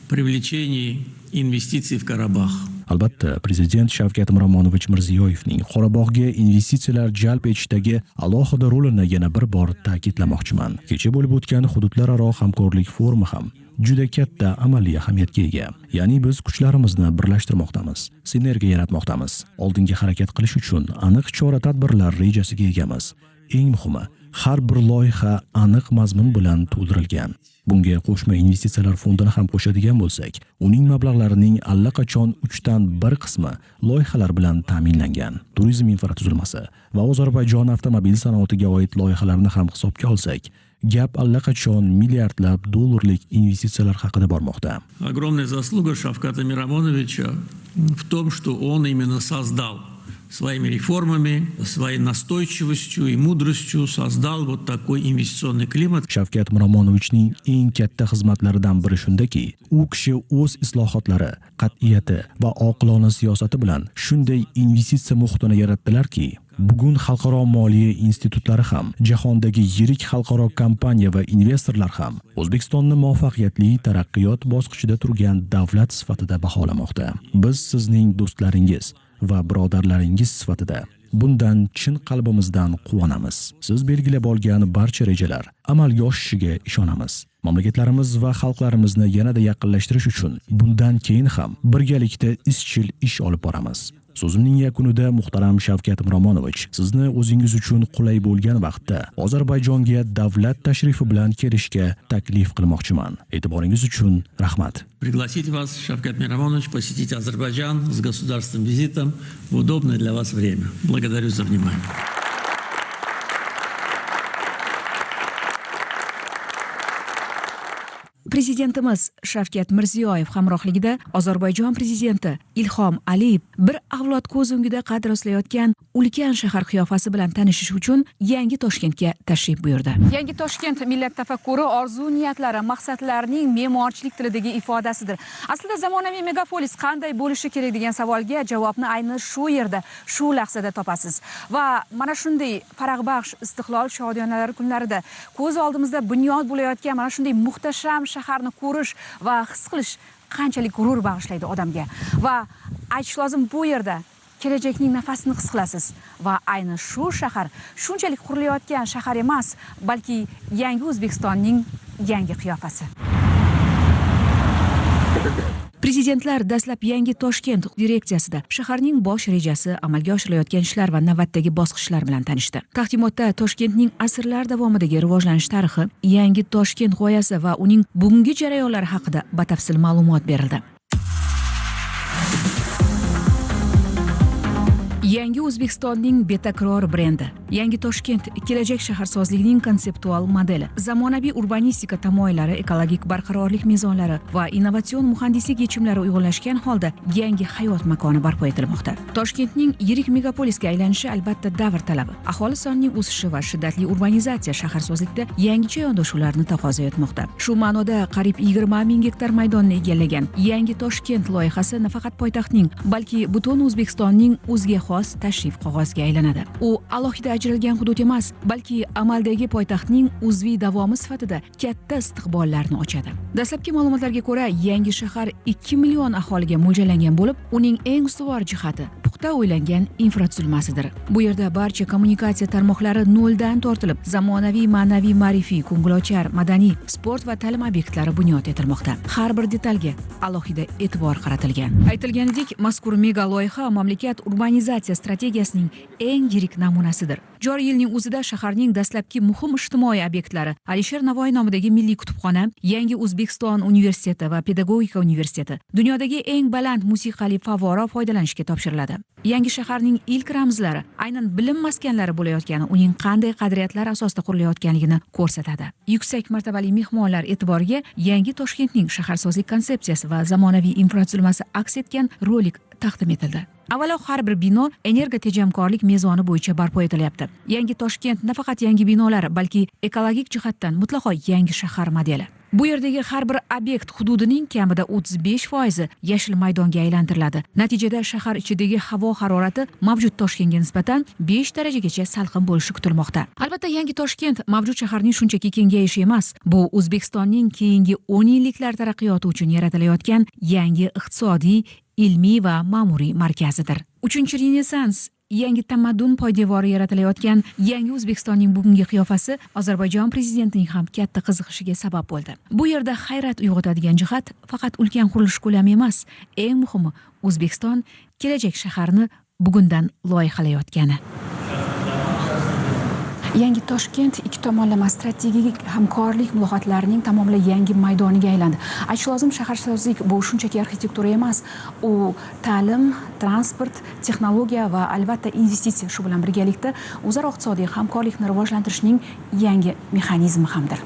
привлечении инвестиций в Карабах. Albatta, prezident Shavkat Miromonovich Mirziyoyevning Qorabog'ga investitsiyalar jalb etishdagi alohida rolini yana bir bor ta'kidlamoqchiman. Kecha bo'lib o'tgan hududlararo hamkorlik forumi ham juda katta amaliy ahamiyatga ega. Ya'ni biz kuchlarimizni birlashtirmoqdamiz, sinergiya yaratmoqdamiz. Oldinga harakat qilish uchun aniq chora-tadbirlar rejasiga egamiz. Eng muhimi, har bir loyiha aniq mazmun bilan to'ldirilgan. Bunga qo'shma investitsiyalar fondini ham qo'shadigan bo'lsak, uning mablag'larining allaqachon 3dan 1 qismi loyihalar bilan ta'minlangan. Turizm infratuzilmasi va Ozarbayjon avtomobil sanoatiga oid loyihalarni ham hisobga olsak, gap allaqachon milliardlab dollarlik investitsiyalar haqida bormoqda. Огромная заслуга Шавката Миромоновича в том, что он именно создал своими реформами, своей настойчивостью и мудростью создал вот такой инвестиционный климат. Shavkat Miromonovichning eng katta xizmatlaridan biri shundaki, u kishi o'z islohotlari, qat'iyati va oqilona siyosati bilan shunday investitsiya muhitini yaratdilarki, bugun xalqaro moliya institutlari ham, jahondagi yirik xalqaro kompaniya va investorlar ham O'zbekistonni muvaffaqiyatli taraqqiyot bosqichida turgan davlat sifatida baholamoqda. Biz sizning do'stlaringiz va birodarlaringiz sifatida bundan chin qalbimizdan quvonamiz. Siz belgilab olgan barcha rejalar amalga oshishiga ishonamiz. Mamlakatlarimiz va xalqlarimizni yanada yaqinlashtirish uchun bundan keyin ham birgalikda izchil ish olib boramiz. So'zimning yakunida muhtaram Shavkat Miromonovich, sizni o'zingiz uchun qulay bo'lgan vaqtda Ozarbayjonga davlat tashrifi bilan kelishga taklif qilmoqchiman. E'tiboringiz uchun rahmat. Пригласить вас, Шавкат Миромонович, посетить Азербайджан с государственным визитом в удобное для вас время. Благодарю за внимание. Prezidentimiz Shavkat Mirziyoyev hamrohligida Ozarbayjon prezidenti Ilhom Aliyev bir avlod ko'z o'ngida qad rostlayotgan ulkan shahar qiyofasi bilan tanishish uchun Yangi Toshkentga tashrif buyurdi. Yangi Toshkent millat tafakkuri, orzu niyatlari, maqsadlarining me'morchilik tilidagi ifodasidir. Aslida zamonaviy megapolis qanday bo'lishi kerak degan savolga javobni ayni shu yerda, shu lahzada topasiz. Va mana shunday farag'baxsh istiqlol shodiyonalari kunlarida ko'z oldimizda bunyod bo'layotgan mana shunday muhtasham shaharni ko'rish va his qilish qanchalik g'urur bag'ishlaydi odamga. Va aytish lozim, bu yerda kelajakning nafasini his qilasiz va ayni shu shahar shunchalik qurilayotgan shahar emas, balki yangi O'zbekistonning yangi qiyofasi. Prezidentlar dastlab Yangi Toshkent direksiyasida shaharning bosh rejasi, amalga oshirilayotgan ishlar va navbatdagi bosqichlar bilan tanishdi. Taqdimotda Toshkentning asrlar davomidagi rivojlanish tarixi, Yangi Toshkent g'oyasi va uning bugungi jarayonlari haqida batafsil ma'lumot berildi. Yangi O'zbekistonning betakror brendi, Yangi Toshkent kelajak shaharsozligining konseptual modeli, zamonaviy urbanistika tamoyillari, ekologik barqarorlik mezonlari va innovatsion muhandislik yechimlari uyg'unlashgan holda yangi hayot makoni barpo etilmoqda. Toshkentning yirik megapolisga aylanishi albatta davr talabi. Aholi sonining o'sishi va shiddatli urbanizatsiya shaharsozlikda yangicha yondashuvlarni taqozo etmoqda. Shu ma'noda qariyb 20 ming gektar maydonni egallagan Yangi Toshkent loyihasi nafaqat poytaxtning, balki butun O'zbekistonning o'ziga xos tashrif qog'oziga aylanadi. U alohida ajralgan hudud emas, balki amaldagi poytaxtning uzviy davomi sifatida katta istiqbollarni ochadi. Dastlabki ma'lumotlarga ko'ra, yangi shahar 2 million aholiga mo'ljallangan bo'lib, uning eng ustuvor jihati puxta o'ylangan infratuzilmasidir. Bu yerda barcha kommunikatsiya tarmoqlari noldan tortilib, zamonaviy ma'naviy, ma'rifiy, ko'ngilochar, madaniy, sport va ta'lim obyektlari bunyod etilmoqda. Har bir detalga alohida e'tibor qaratilgan. Aytilganidek, mazkur mega loyiha mamlakat urbanizatsiya strategiyasining eng yirik namunasidir. Joriy yilning o'zida shaharning dastlabki muhim ijtimoiy obyektlari Alisher Navoiy nomidagi Milliy kutubxona, Yangi O'zbekiston universiteti va Pedagogika universiteti, dunyodagi eng baland musiqali favvora foydalanishga topshiriladi. yangi shaharning ilk ramzlari aynan bilim maskanlari bo'layotgani, uning qanday qadriyatlar asosida qurilayotganligini ko'rsatadi. Yuksak martabali mehmonlar e'tiboriga yangi Toshkentning shaharsozlik konsepsiyasi va zamonaviy infratuzilmasi aks etgan rolik taqdim etildi. Avvalo, har bir bino energotejamkorlik mezoni bo'yicha barpo etilyapti. Yangi Toshkent nafaqat yangi binolar, balki ekologik jihatdan mutlaqo yangi shahar modeli. Bu yerdagi har bir obyekt hududining kamida 35% yashil maydonga aylantiriladi. Natijada shahar ichidagi havo harorati mavjud Toshkentga nisbatan 5 darajagacha salqin bo'lishi kutilmoqda. Albatta, yangi Toshkent mavjud shaharning shunchaki kengayishi emas. Bu O'zbekistonning keyingi 10 yilliklar taraqqiyoti uchun yaratilayotgan yangi iqtisodiy, ilmiy va ma'muriy markazidir. 3-renessans, yangi tamaddun poydevori yaratilayotgan yangi O'zbekistonning bugungi qiyofasi Ozarbayjon prezidentining ham katta qiziqishiga sabab bo'ldi. Bu yerda hayrat uyg'otadigan jihat faqat ulkan qurilish ko'lami emas, eng muhimi O'zbekiston kelajak shaharni bugundan loyihalayotgani. Yangi Toshkent ikki tomonlama strategik hamkorlik muloqotlarining tamomila yangi maydoniga aylandi. Aytish lozim, shaharsozlik bu shunchaki arxitektura emas, u ta'lim, transport, texnologiya va albatta investitsiya, shu bilan birgalikda o'zaro iqtisodiy hamkorlikni rivojlantirishning yangi mexanizmi hamdir.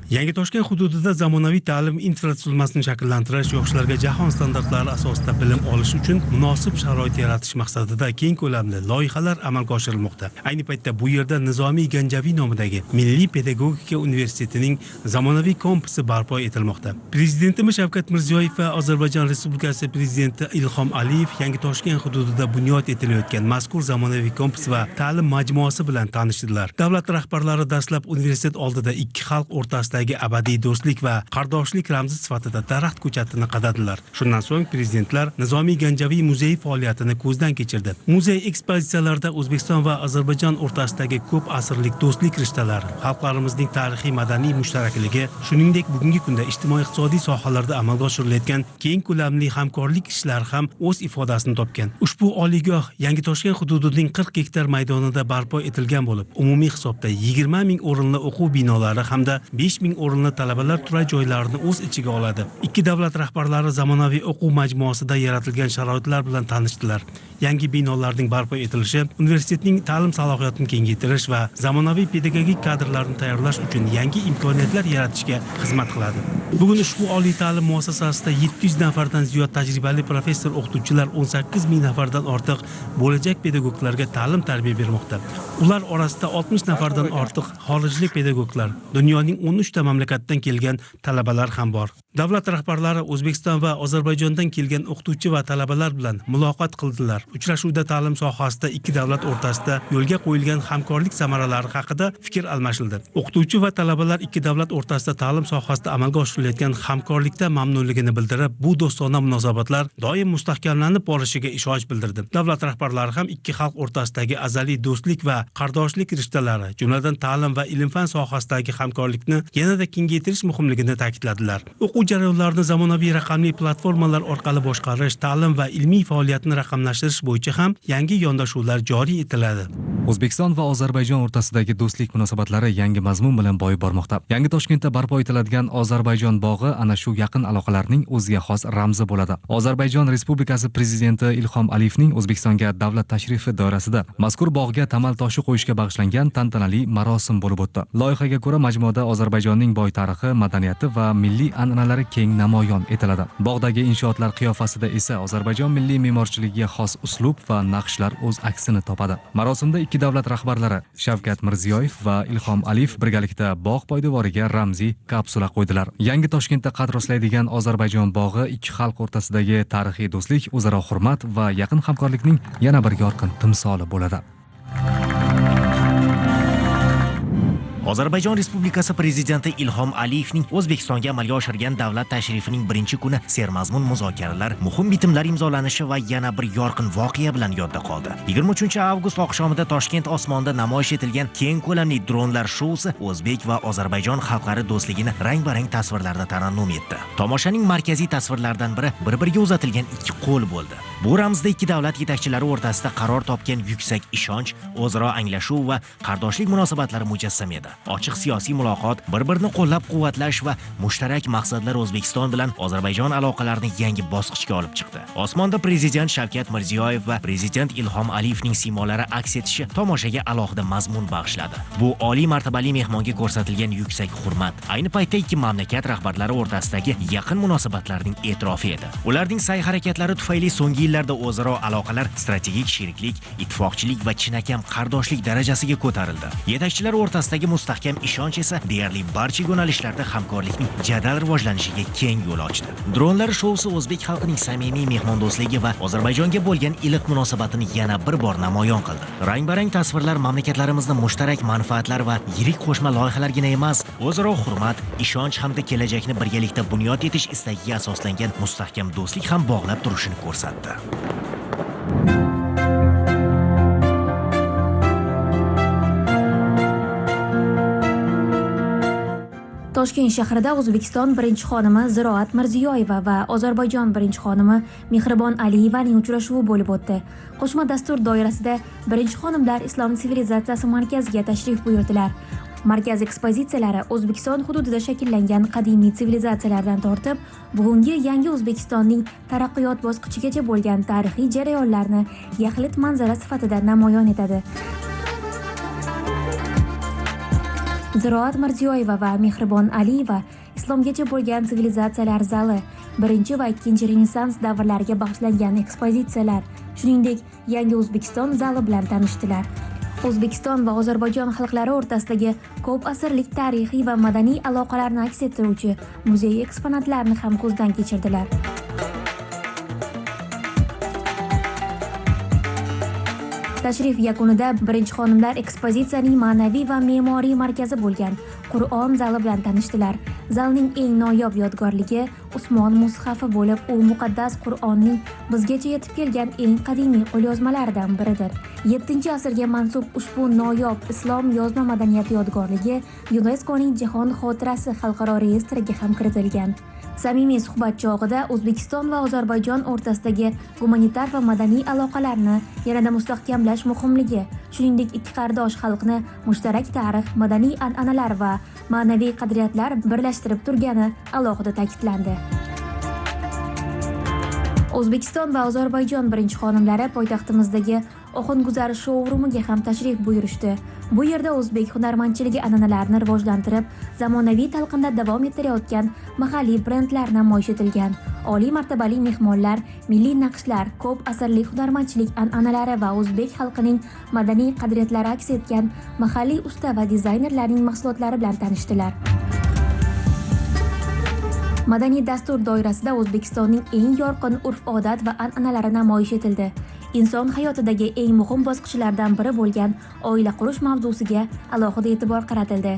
Yangi Toshkent hududida zamonaviy ta'lim infratuzilmasini shakllantirish, yoshlarga jahon standartlari asosida bilim olish uchun munosib sharoit yaratish maqsadida keng ko'lamli loyihalar amalga oshirilmoqda. Ayni paytda bu yerda Nizomiy Ganjaviy nomidagi Milliy pedagogika universitetining zamonaviy kampusi barpo etilmoqda. Prezidentimiz Shavkat Mirziyoyev va Ozarbayjon Respublikasi prezidenti Ilhom Aliyev yangi Toshkent hududida bunyod etilayotgan mazkur zamonaviy kampus va ta'lim majmuasi bilan tanishdilar. Davlat rahbarlari dastlab universitet oldida ikki xalq o'rtasida abadiy do'stlik va qardoshlik ramzi sifatida daraxt ko'chatini qadadilar. Shundan so'ng prezidentlar Nizomiy Ganjaviy muzeyi faoliyatini ko'zdan kechirdi. Muzey ekspozitsiyalarida O'zbekiston va Ozarbayjon o'rtasidagi ko'p asrlik do'stlik rishtalari, xalqlarimizning tarixiy madaniy mushtarakligi, shuningdek bugungi kunda ijtimoiy-iqtisodiy sohalarda amalga oshirilayotgan keng ko'lamli hamkorlik ishlari ham o'z ifodasini topgan. Ushbu oliygoh yangi Toshkent hududining 40 gektar maydonida barpo etilgan bo'lib, umumiy hisobda 20 ming o'rinli o'quv binolari hamda 5 ming o'rinli talabalar turar joylarini o'z ichiga oladi. Ikki davlat rahbarlari zamonaviy o'quv majmuasida yaratilgan sharoitlar bilan tanishdilar. Yangi binolarning barpo etilishi universitetning ta'lim salohiyatini kengaytirish va zamonaviy pedagogik kadrlarni tayyorlash uchun yangi imkoniyatlar yaratishga xizmat qiladi. Bugun ushbu oliy ta'lim muassasasida 700 nafardan ziyod tajribali professor o'qituvchilar 18 ming nafardan ortiq bo'lajak pedagoglarga ta'lim tarbiya bermoqda. Ular orasida 60 nafardan ortiq xorijlik pedagoglar, dunyoning 13 ta mamlakatdan kelgan talabalar ham bor. Davlat rahbarlari O'zbekiston va Ozarbayjondan kelgan o'qituvchi va talabalar bilan muloqot qildilar. Uchrashuvda ta'lim sohasida ikki davlat o'rtasida yo'lga qo'yilgan hamkorlik samaralari haqida fikr almashildi. O'qituvchi va talabalar ikki davlat o'rtasida ta'lim sohasida amalga oshirilayotgan hamkorlikda mamnunligini bildirib, bu do'stona munosabatlar doim mustahkamlanib borishiga ishonch bildirdi. Davlat rahbarlari ham ikki xalq o'rtasidagi azaliy do'stlik va qardoshlik rishtalari, jumladan ta'lim va ilm-fan sohasidagi hamkorlikni yanada kengaytirish muhimligini ta'kidladilar. O'quv jarayonlarini zamonaviy raqamli platformalar orqali boshqarish, ta'lim va ilmiy faoliyatni raqamlashtirish bo'yicha ham yangi yondashuvlar joriy etiladi. O'zbekiston va Ozarbayjon o'rtasidagi do'stlik munosabatlari yangi mazmun bilan boyib bormoqda. Yangi Toshkentda barpo etiladigan Ozarbayjon bog'i ana shu yaqin aloqalarning o'ziga xos ramzi bo'ladi. Ozarbayjon Respublikasi prezidenti Ilhom Aliyevning O'zbekistonga davlat tashrifi doirasida mazkur bog'ga tamal toshi qo'yishga bag'ishlangan tantanali marosim bo'lib o'tdi. Loyihaga ko'ra majmuada Ozarbayjonning boy tarixi, madaniyati va milliy an'analari keng namoyon etiladi. Bog'dagi inshootlar qiyofasida esa Ozarbayjon milliy me'morchiligiga xos uslub va naqshlar o'z aksini topadi. Marosimda ikki davlat rahbarlari Shavkat Mirziyoyev va Ilhom Aliyev birgalikda bog' poydevoriga ramziy kapsula qo'ydilar. Yangi Toshkentda qad rostlaydigan Ozarbayjon bog'i ikki xalq o'rtasidagi tarixiy do'stlik, o'zaro hurmat va yaqin hamkorlikning yana bir yorqin timsoli bo'ladi. Ozarbayjon Respublikasi prezidenti Ilhom Aliyevning O'zbekistonga amalga oshirgan davlat tashrifining birinchi kuni sermazmun muzokaralar, muhim bitimlar imzolanishi va yana bir yorqin voqea bilan yodda qoldi. 23-avgust oqshomida Toshkent osmonida namoyish etilgan keng ko'lamli dronlar shousi O'zbek va Ozarbayjon xalqlari do'stligini rang-barang tasvirlarda tarannum etdi. Tomoshaning markaziy tasvirlaridan biri bir-biriga uzatilgan ikki qo'l bo'ldi. Bu ramzda ikki davlat yetakchilari o'rtasida qaror topgan yuksak ishonch, o'zaro anglashuv va qardoshlik munosabatlari mujassam edi. Ochiq siyosiy muloqot, bir-birini qo'llab-quvvatlash va mushtarak maqsadlar O'zbekiston bilan Ozarbayjon aloqalarini yangi bosqichga olib chiqdi. Osmonda prezident Shavkat Mirziyoyev va prezident Ilhom Aliyevning siymolari aks etishi tomoshaga alohida mazmun bag'ishladi. Bu oliy martabali mehmonga ko'rsatilgan yuksak hurmat. Ayni paytda ikki mamlakat rahbarlari o'rtasidagi yaqin munosabatlarning e'tirofi edi. Ularning sa'y-harakatlari tufayli so'nggi yillarda o'zaro aloqalar strategik sheriklik, ittifoqchilik va chinakam qardoshlik darajasiga ko'tarildi. Yetakchilar o'rtasidagi mustahkam ishonch esa deyarli barcha yo'nalishlarda hamkorlikning jadal rivojlanishiga keng yo'l ochdi. Dronlar shousi o'zbek xalqining samimiy mehmondo'stligi va Ozarbayjonga bo'lgan iliq munosabatini yana bir bor namoyon qildi. Rang-barang tasvirlar mamlakatlarimizni mushtarak manfaatlar va yirik qo'shma loyihalargina emas, o'zaro hurmat, ishonch hamda kelajakni birgalikda bunyod etish istagiga asoslangan mustahkam do'stlik ham bog'lab turishini ko'rsatdi. Toshkent shahrida O'zbekiston birinchi xonimi Ziroat Mirziyoyeva va Ozarbayjon birinchi xonimi Mehribon Aliyevaning uchrashuvi bo'lib o'tdi. Qo'shma dastur doirasida birinchi xonimlar Islom sivilizatsiyasi markaziga tashrif buyurdilar. Markaz ekspozitsiyalari O'zbekiston hududida shakllangan qadimiy sivilizatsiyalardan tortib, bugungi yangi O'zbekistonning taraqqiyot bosqichigacha bo'lgan tarixiy jarayonlarni yaxlit manzara sifatida namoyon etadi. Ziroat Mirziyoyeva va Mehribon Aliyeva islomgacha bo'lgan sivilizatsiyalar zali, birinchi va ikkinchi renessans davrlariga bag'ishlangan ekspozitsiyalar, shuningdek, yangi O'zbekiston zali bilan tanishdilar. O'zbekiston va Ozarbayjon xalqlari o'rtasidagi ko'p asrlik tarixiy va madaniy aloqalarni aks ettiruvchi muzey eksponatlarini ham ko'zdan kechirdilar. Tashrif yakunida birinchi xonimlar ekspozitsiyaning ma'naviy va me'moriy markazi bo'lgan Qur'on zali bilan tanishdilar. Zalning eng noyob yodgorligi Usmon mushafi bo'lib, u muqaddas Qur'onning bizgacha yetib kelgan eng qadimiy qo'lyozmalaridan biridir. 7-asrga mansub ushbu noyob islom yozma madaniyati yodgorligi UNESCOning Jahon xotirasi xalqaro reyestriga ham kiritilgan. Samimiy suhbat chog'ida O'zbekiston va Ozarbayjon o'rtasidagi gumanitar va madaniy aloqalarni yanada mustahkamlash muhimligi, shuningdek ikki qardosh xalqni mushtarak tarix, madaniy an'analar va ma'naviy qadriyatlar birlashtirib turgani alohida ta'kidlandi. O'zbekiston va Ozarbayjon birinchi xonimlari poytaxtimizdagi Oxunguzar shou-rumiga ham tashrif buyurishdi. Bu yerda o'zbek hunarmandchiligi an'analarini rivojlantirib, zamonaviy talqinda davom ettirayotgan mahalliy brendlar namoyish etilgan. Oliy martabali mehmonlar milliy naqshlar, ko'p asrlik hunarmandchilik an'analari va o'zbek xalqining madaniy qadriyatlari aks etgan mahalliy usta va dizaynerlarning mahsulotlari bilan tanishdilar. Madaniy dastur doirasida O'zbekistonning eng yorqin urf-odat va an'analari namoyish etildi. Inson hayotidagi eng muhim bosqichlardan biri bo'lgan oila qurish mavzusiga alohida e'tibor qaratildi.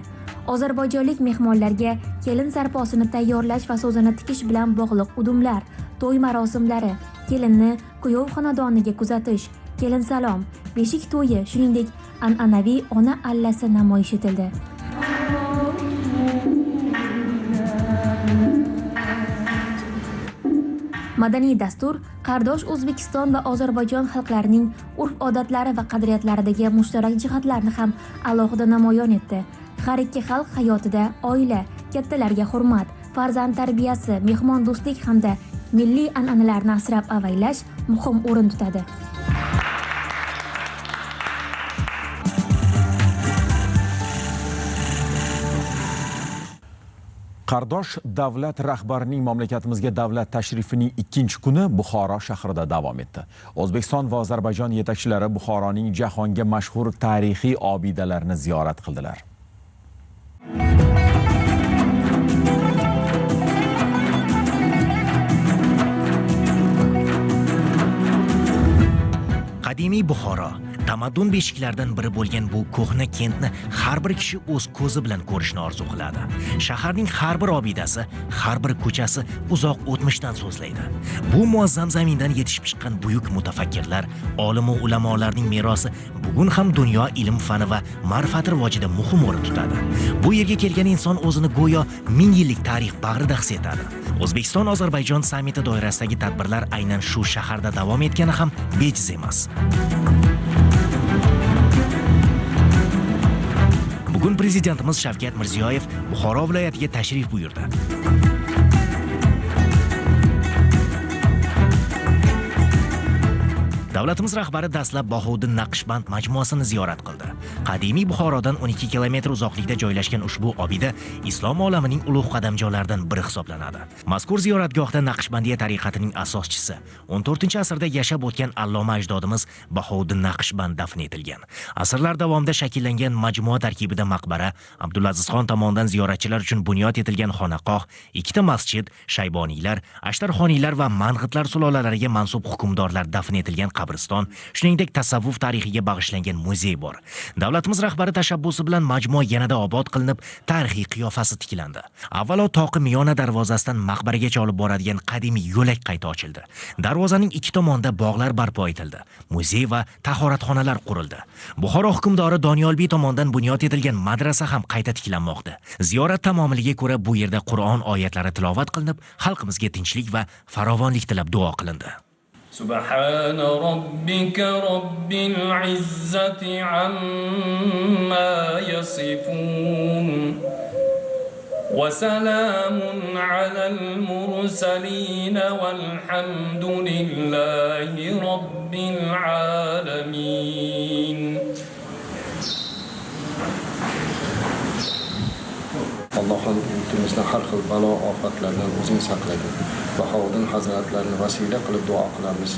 Ozarbayjonlik mehmonlarga kelin sarposini tayyorlash va so'zini tikish bilan bog'liq udumlar, to'y marosimlari, kelinni kuyov xonadoniga kuzatish, kelin salom, beshik to'yi, shuningdek an'anaviy ona allasi namoyish etildi. Madaniy dastur qardosh O'zbekiston va Ozarbayjon xalqlarining urf-odatlari va qadriyatlaridagi mushtarak jihatlarni ham alohida namoyon etdi. Har ikki xalq hayotida oila, kattalarga hurmat, farzand tarbiyasi, mehmondo'stlik hamda milliy an'analarni asrab-avaylash muhim o'rin tutadi. Qardosh davlat rahbarining mamlakatimizga davlat tashrifining 2-kuni Buxoro shahrida davom etdi. O'zbekiston va Ozarbayjon yetakchilari Buxoroning jahonga mashhur tarixiy obidalarini ziyorat qildilar. Qadimiy Buxoro tamaddun beshiklaridan biri bo'lgan bu ko'hna kentni har bir kishi o'z ko'zi bilan ko'rishni orzu qiladi. Shaharning har bir obidasi, har bir ko'chasi uzoq o'tmishdan so'zlaydi. Bu muazzam zamindan yetishib chiqqan buyuk mutafakkirlar, olim va ulamolarning merosi bugun ham dunyo ilm fani va ma'rifat rivojida muhim o'rin tutadi. Bu yerga kelgan inson o'zini go'yo 1000 yillik tarix bag'rida his etadi. O'zbekiston-Ozarbayjon sammiti doirasidagi tadbirlar aynan shu shaharda davom etgani ham bejiz emas. Bugun prezidentimiz Shavkat Mirziyoyev Buxoro viloyatiga tashrif buyurdi. Davlatimiz rahbari dastlab Bahovuddin Naqshband majmuasini ziyorat qildi. Qadimiy Buxorodan 12 kilometr uzoqlikda joylashgan ushbu obida islom olamining ulug' qadamjonlaridan biri hisoblanadi. Mazkur ziyoratgohda Naqshbandiya tariqatining asoschisi, 14-asrda yashab o'tgan alloma ajdodimiz Bahovuddin Naqshband dafn etilgan. Asrlar davomida shakllangan majmua tarkibida maqbara, Abdulazizxon tomonidan ziyoratchilar uchun bunyod etilgan xonaqoh, ikkita masjid, shayboniylar, ashtarxoniylar va mang'itlar sulolalariga mansub hukmdorlar dafn etilgan qabriston, shuningdek tasavvuf tarixiga bag'ishlangan muzey bor. Davlatimiz rahbari tashabbusi bilan majmua yanada obod qilinib, tarixiy qiyofasi tiklandi. Avvalo toqi Miyona darvozasidan maqbaragacha olib boradigan qadimiy yo'lak qayta ochildi. Darvozaning ikki tomonida bog'lar barpo etildi. Muzey va tahoratxonalar qurildi. Buxoro hukmdori Doniyolbiy tomonidan bunyod etilgan madrasa ham qayta tiklanmoqda. Ziyorat tamomiligiga ko'ra bu yerda Qur'on oyatlari tilovat qilinib, xalqimizga tinchlik va farovonlik tilab duo qilindi. سبحان ربك رب العزة عما يصفون وسلام على المرسلين والحمد لله رب العالمين. Allohim yurtimizni har xil balo ofatlardan o'zing saqlagin. Bahovuddin hazratlarini vasila qilib duo qilamiz.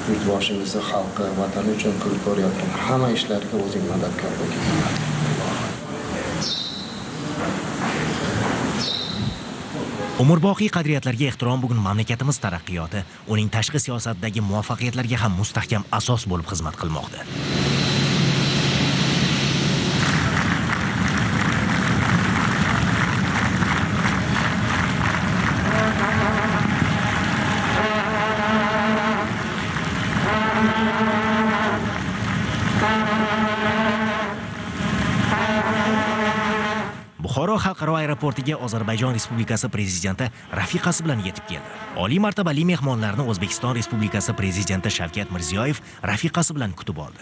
Yurtboshimizni xalqi, vatani uchun qilib ko'rayotgan hamma ishlariga o'zing madadkor bo'ling. Umrboqiy qadriyatlarga ehtirom bugun mamlakatimiz taraqqiyoti, uning tashqi siyosatdagi muvaffaqiyatlarga ham mustahkam asos bo'lib xizmat qilmoqda. Buxoro xalqaro aeroportiga Ozarbayjon Respublikasi prezidenti rafiqasi bilan yetib keldi. Oliy martabali mehmonlarni O'zbekiston Respublikasi prezidenti Shavkat Mirziyoyev rafiqasi bilan kutib oldi.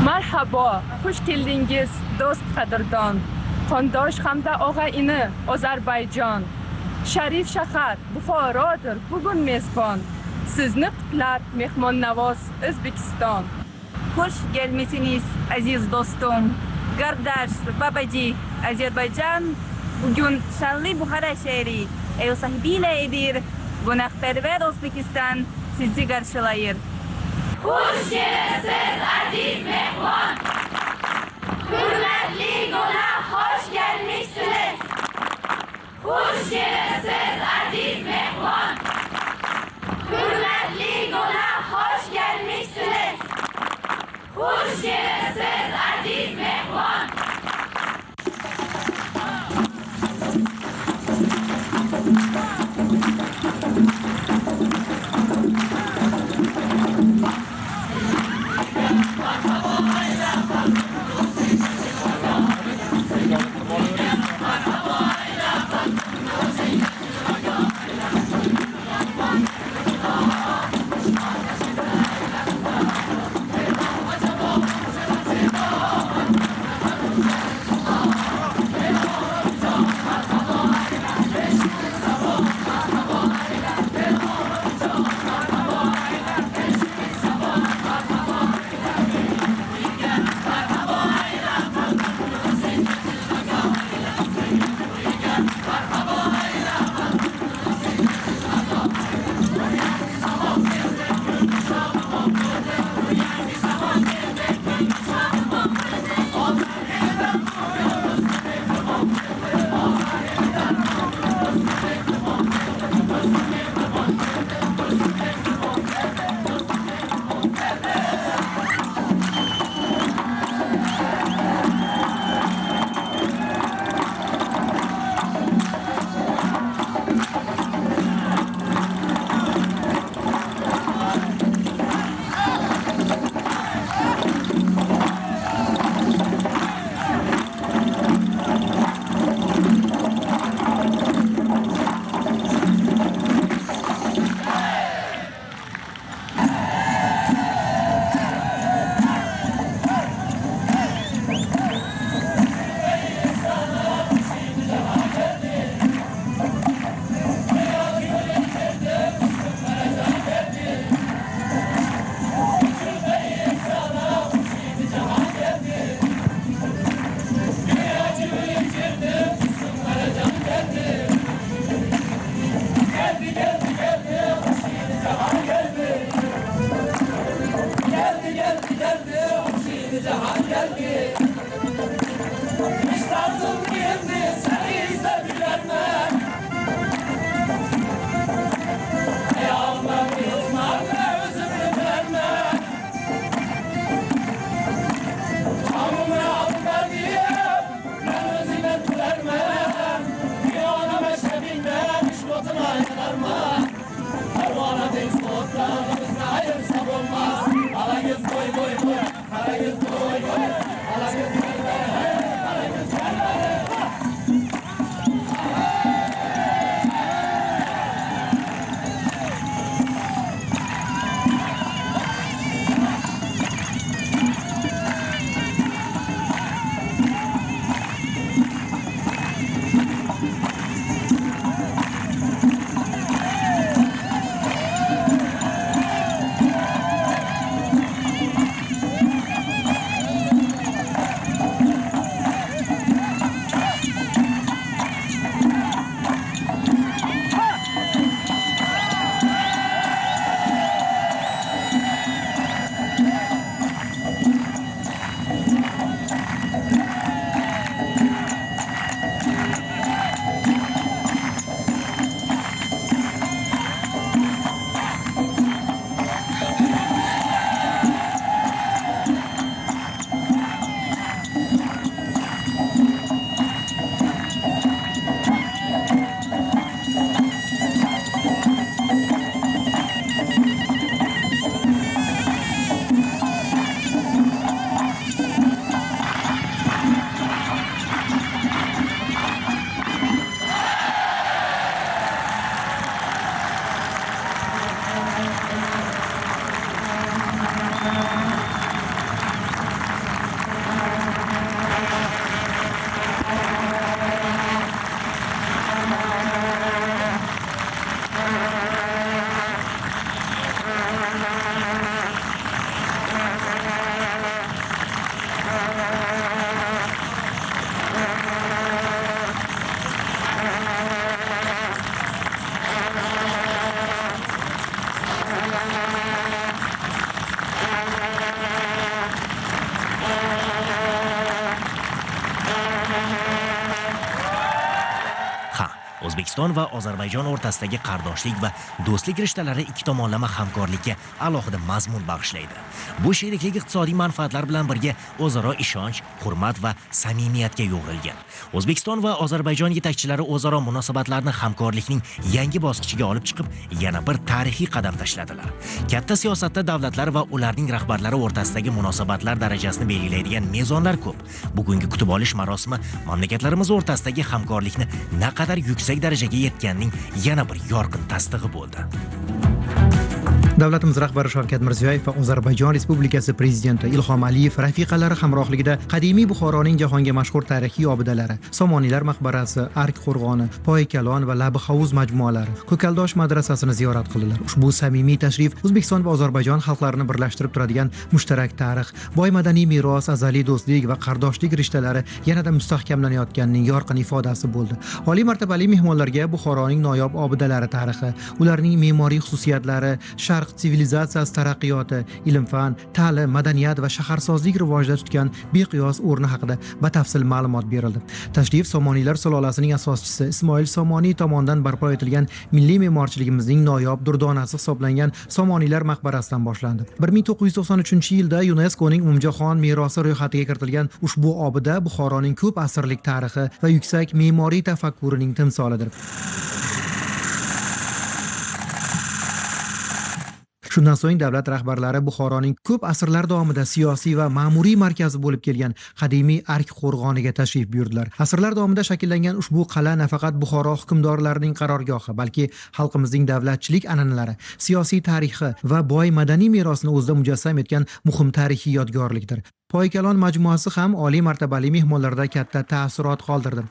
Marhabo, xush keldingiz do'st qadrdon, qondosh hamda og'a-ini Ozarbayjon. Sharif shahar Buxorodir bugun mezbon. Sizni qutlar mehmonnavoz O'zbekiston. Xush kelmisiniz aziz do'stim. Gardash Babaji Ozarbayjon bugun shonli Buxoro shahri ev sahibidir. Gunohparvar O'zbekiston sizni qarshilayir. Xush kelibsiz aziz mehmon. Hurmatli gunoh xo'sh kelibsiz. Xush kelibsiz aziz mehmon. Hurmatli gunoh xo'sh kelibsiz. Xush kelibsiz aziz mehmon. O'zbekiston va Ozarbayjon o'rtasidagi qardoshlik va do'stlik rishtalari ikki tomonlama hamkorlikka alohida mazmun bag'ishlaydi. Bu sheriklik iqtisodiy manfaatlar bilan birga o'zaro ishonch, hurmat va samimiyatga yo'g'rilgan. O'zbekiston va Ozarbayjon yetakchilari o'zaro munosabatlarni hamkorlikning yangi bosqichiga olib chiqib, yana bir tarixiy qadam tashladilar. Katta siyosatda davlatlar va ularning rahbarlari o'rtasidagi munosabatlar darajasini belgilaydigan mezonlar ko'p. Bugungi kutib olish marosimi mamlakatlarimiz o'rtasidagi hamkorlikni naqadar yuksak darajaga yetganning yana bir yorqin tasdig'i bo'ldi. Davlatimiz rahbari Shavkat Mirziyoyev va Ozarbayjon Respublikasi prezidenti Ilhom Aliyev rafiqalari hamrohligida qadimiy Buxoroning jahonga mashhur tarixiy obidalari, Somoniylar maqbarasi, Ark qo'rg'oni, Poykalon va Labi Havuz majmualari, Ko'kaldosh madrasasini ziyorat qildilar. Ushbu samimiy tashrif O'zbekiston va Ozarbayjon xalqlarini birlashtirib turadigan mushtarak tarix, boy madaniy meros, azaliy do'stlik va qardoshlik rishtalari yanada mustahkamlanayotganining yorqin ifodasi bo'ldi. Oliy martabali mehmonlarga Buxoroning noyob obidalari tarixi, ularning me'moriy xususiyatlari, Sharq sivilizatsiyasi taraqqiyoti, ilm-fan, ta'lim, madaniyat va shaharsozlik rivojida tutgan beqiyos o'rni haqida batafsil ma'lumot berildi. Tashrif Somoniylar sulolasining asoschisi Ismoil Somoniy tomonidan barpo etilgan milliy me'morchiligimizning noyob durdonasi hisoblangan Somoniylar maqbarasidan boshlandi. 1993-yilda UNESCOning umumjahon merosi ro'yxatiga kiritilgan ushbu obida Buxoroning ko'p asrlik tarixi va yuksak me'moriy tafakkurining timsolidir. Shundan so'ng davlat rahbarlari Buxoroning ko'p asrlar davomida siyosiy va ma'muriy markazi bo'lib kelgan qadimiy Ark qo'rg'oniga tashrif buyurdilar. Asrlar davomida shakllangan ushbu qal'a nafaqat Buxoro hukmdorlarining qarorgohi, balki xalqimizning davlatchilik an'analari, siyosiy tarixi va boy madaniy merosini o'zida mujassam etgan muhim tarixiy yodgorlikdir. Poykalon majmuasi ham oliy martabali mehmonlarda katta ta'sirot qoldirdi.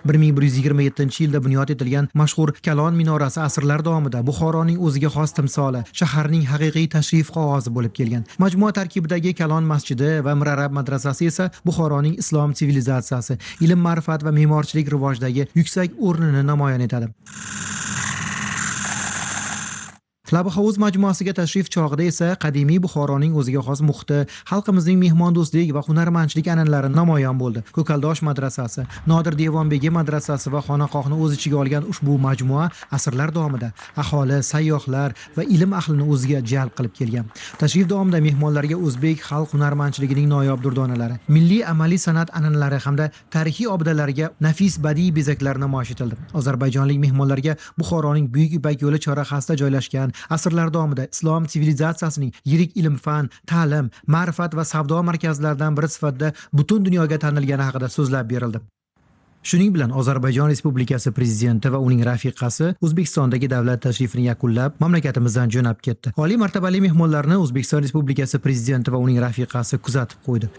1127-yilda bunyod etilgan mashhur Kalon minorasi asrlar davomida Buxoroning o'ziga xos timsoli, shaharning haqiqiy tashrif qog'ozi bo'lib kelgan. Majmua tarkibidagi Kalon masjidi va Mirarab madrasasi esa Buxoroning islom sivilizatsiyasi, ilm, ma'rifat va me'morchilik rivojidagi yuksak o'rnini namoyon etadi. Labi Havuz majmuasiga tashrif chog'ida esa qadimiy Buxoroning o'ziga xos muhiti, xalqimizning mehmondo'stlik va hunarmandchilik an'analari namoyon bo'ldi. Ko'kaldosh madrasasi, Nodir Devonbegi madrasasi va xonaqohni o'z ichiga olgan ushbu majmua asrlar davomida aholi, sayyohlar va ilm ahlini o'ziga jalb qilib kelgan. Tashrif davomida mehmonlarga o'zbek xalq hunarmandchiligining noyob durdonalari, milliy amaliy san'at an'analari hamda tarixiy obidalariga nafis badiiy bezaklar namoyish etildi. Ozarbayjonlik mehmonlarga Buxoroning Buyuk Ipak yo'li chorrahasida joylashgan asrlar davomida islom sivilizatsiyasining yirik ilm-fan, ta'lim, ma'rifat va savdo markazlaridan biri sifatida butun dunyoga tanilgani haqida so'zlab berildi. Shuning bilan Ozarbayjon Respublikasi prezidenti va uning rafiqasi O'zbekistondagi davlat tashrifini yakunlab, mamlakatimizdan jo'nab ketdi. Oliy martabali mehmonlarni O'zbekiston Respublikasi prezidenti va uning rafiqasi kuzatib qo'ydi.